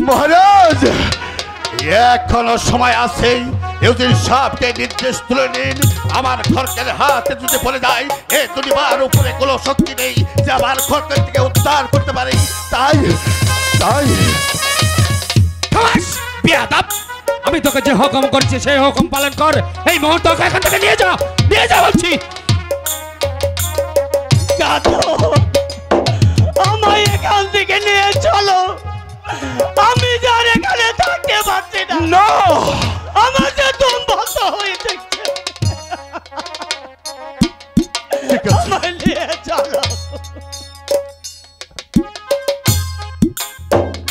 মহারাজ এখনো সময় আছে, উজির সাহেবকে নির্দেশ তুলে নিন। আমার খড়কের হাতে যদি পড়ে যায়, এ দুনিয়ার উপরে কোনো শক্তি নেই যে আমার খড়কের থেকে উদ্ধার করতে পারে। তাই আমি তোকে যে হুকুম করছি সেই হুকুম পালন কর। এই মুহূর্তে এখান থেকে নিয়ে যা বলছি। আমায় এখান থেকে নিয়ে চলো, আমি যার এখানে থাকতে পারছি না। আমার যে দম বন্ধ হয়ে যাচ্ছে, আমায় নিয়ে চলো।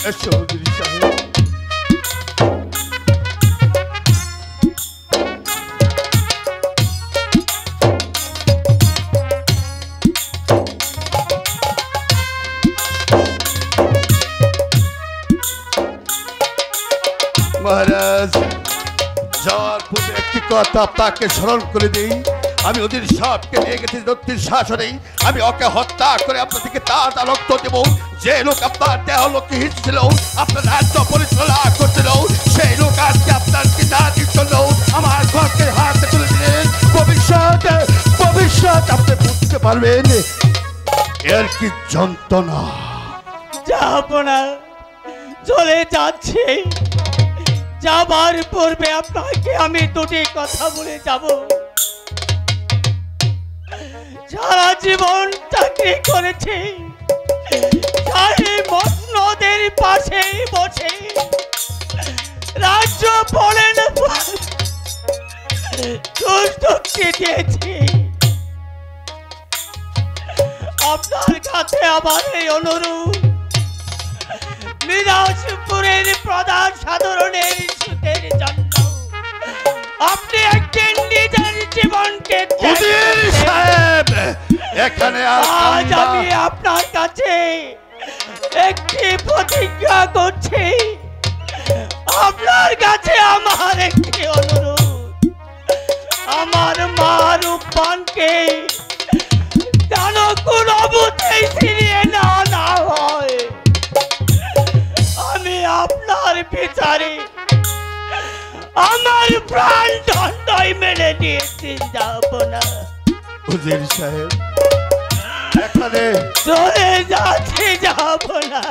এসো উজির সাহেব। মহারাজ, যাওয়ার পূর্বে একটি কথা আপনাকে স্মরণ করে দিই। আমি উজির সাহেবকে নিয়ে গেছি দক্ষিণ শাসনে। আমি ওকে হত্যা করে আপনাদেরকে তাজা রক্ত দেব। যে লোক আপনার দেহ লোককে হিঁচছিল, আপনার রাজ্য পরিচালনা করছিল, সেই লোক আজকে আপনার পিতার জন্য আমার ঘরকে হাতে তুলে দিলেন। ভবিষ্যৎ আপনি বুঝতে পারবেন এর কি যন্ত্রণা। যাবো না, চলে যাচ্ছি। যাবার পূর্বে আপনাকে আমি দুটি কথা বলে যাব। সারা জীবন চাকরি করেছি, মসনদের পাশে বসে রাজ্য বলেন দিয়েছি। আপনার কাছে আমার এই অনুরোধ, বিলাসপুরের প্রধান সাধারণের সুখের জন্য আপনি একদিন নিজের জীবনকে এখানে আজ আমি আপনার কাছে একটি প্রতিজ্ঞা করছি। আপনার কাছে আমার একটি অনুরোধ, আমার মা রূপবানকে যেন কোন অবস্থায় ফিরিয়ে না হয়। আমি আপনার বিচারে আমার প্রাণ দণ্ডই মেনে নিয়েছি, যাব না। উজির সাহেব, এখানে চলে যাচ্ছি, যাব না।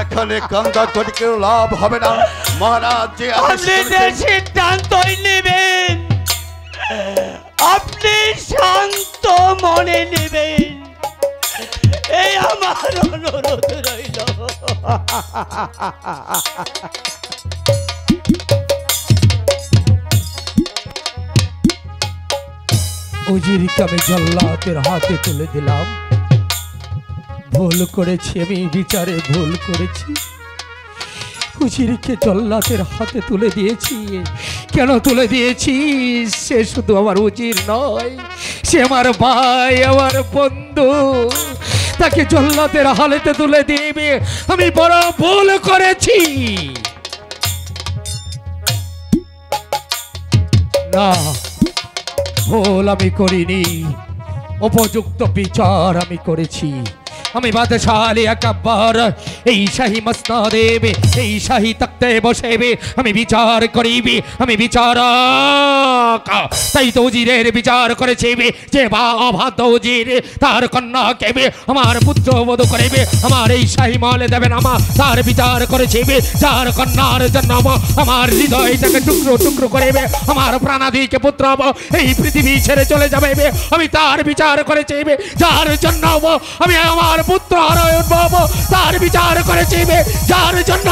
এখানে কান্দা করে কেউ লাভ হবে না। মহারাজ যে আপনি যে সিদ্ধান্তই নেবেন, আপনি শান্ত মনে নেবেন, এই আমার অনুরোধ রইল। উজিরকে আমি জল্লাদের হাতে তুলে দিলাম। ভুল করেছি, আমি বিচারে ভুল করেছি। উজিরকে জল্লাদের হাতে তুলে দিয়েছি। কেন তুলে দিয়েছি? সে শুধু আমার উজির নয়, সে আমার ভাই, আমার বন্ধু। তাকে জল্লাদের হালেতে তুলে দিবে। আমি বড় ভুল করেছি। না, ভুল আমি করিনি, উপযুক্ত বিচার আমি করেছি। আমি বাদশাহ আলী আকবর এই শাহী মসনদে এই শাহী তখতে বসেবে আমি বিচার করিবি। আমি বিচারক, তাই তো উজিরের বিচার করেছে যে বা অবাধ্য উজির তার কন্যা কেবে আমার পুত্র বধূ করিবে। আমার এই শাহী মহলে দেবেন আমার তার বিচার করেছে যার কন্যার জন্য আমার হৃদয়টাকে টুকরো টুকরো করিবে, আমার প্রাণাদিকে পুত্র এই পৃথিবী ছেড়ে চলে যাবে। আমি তার বিচার করেছি যার জন্য আমি আমার পুত্র হারায়ণ বাবা তার বিচার করেছি যার জন্য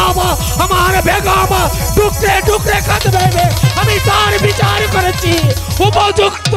আমার বেগম টুকরে টুকরে কাঁদবে। আমি তার বিচার করেছি উপযুক্ত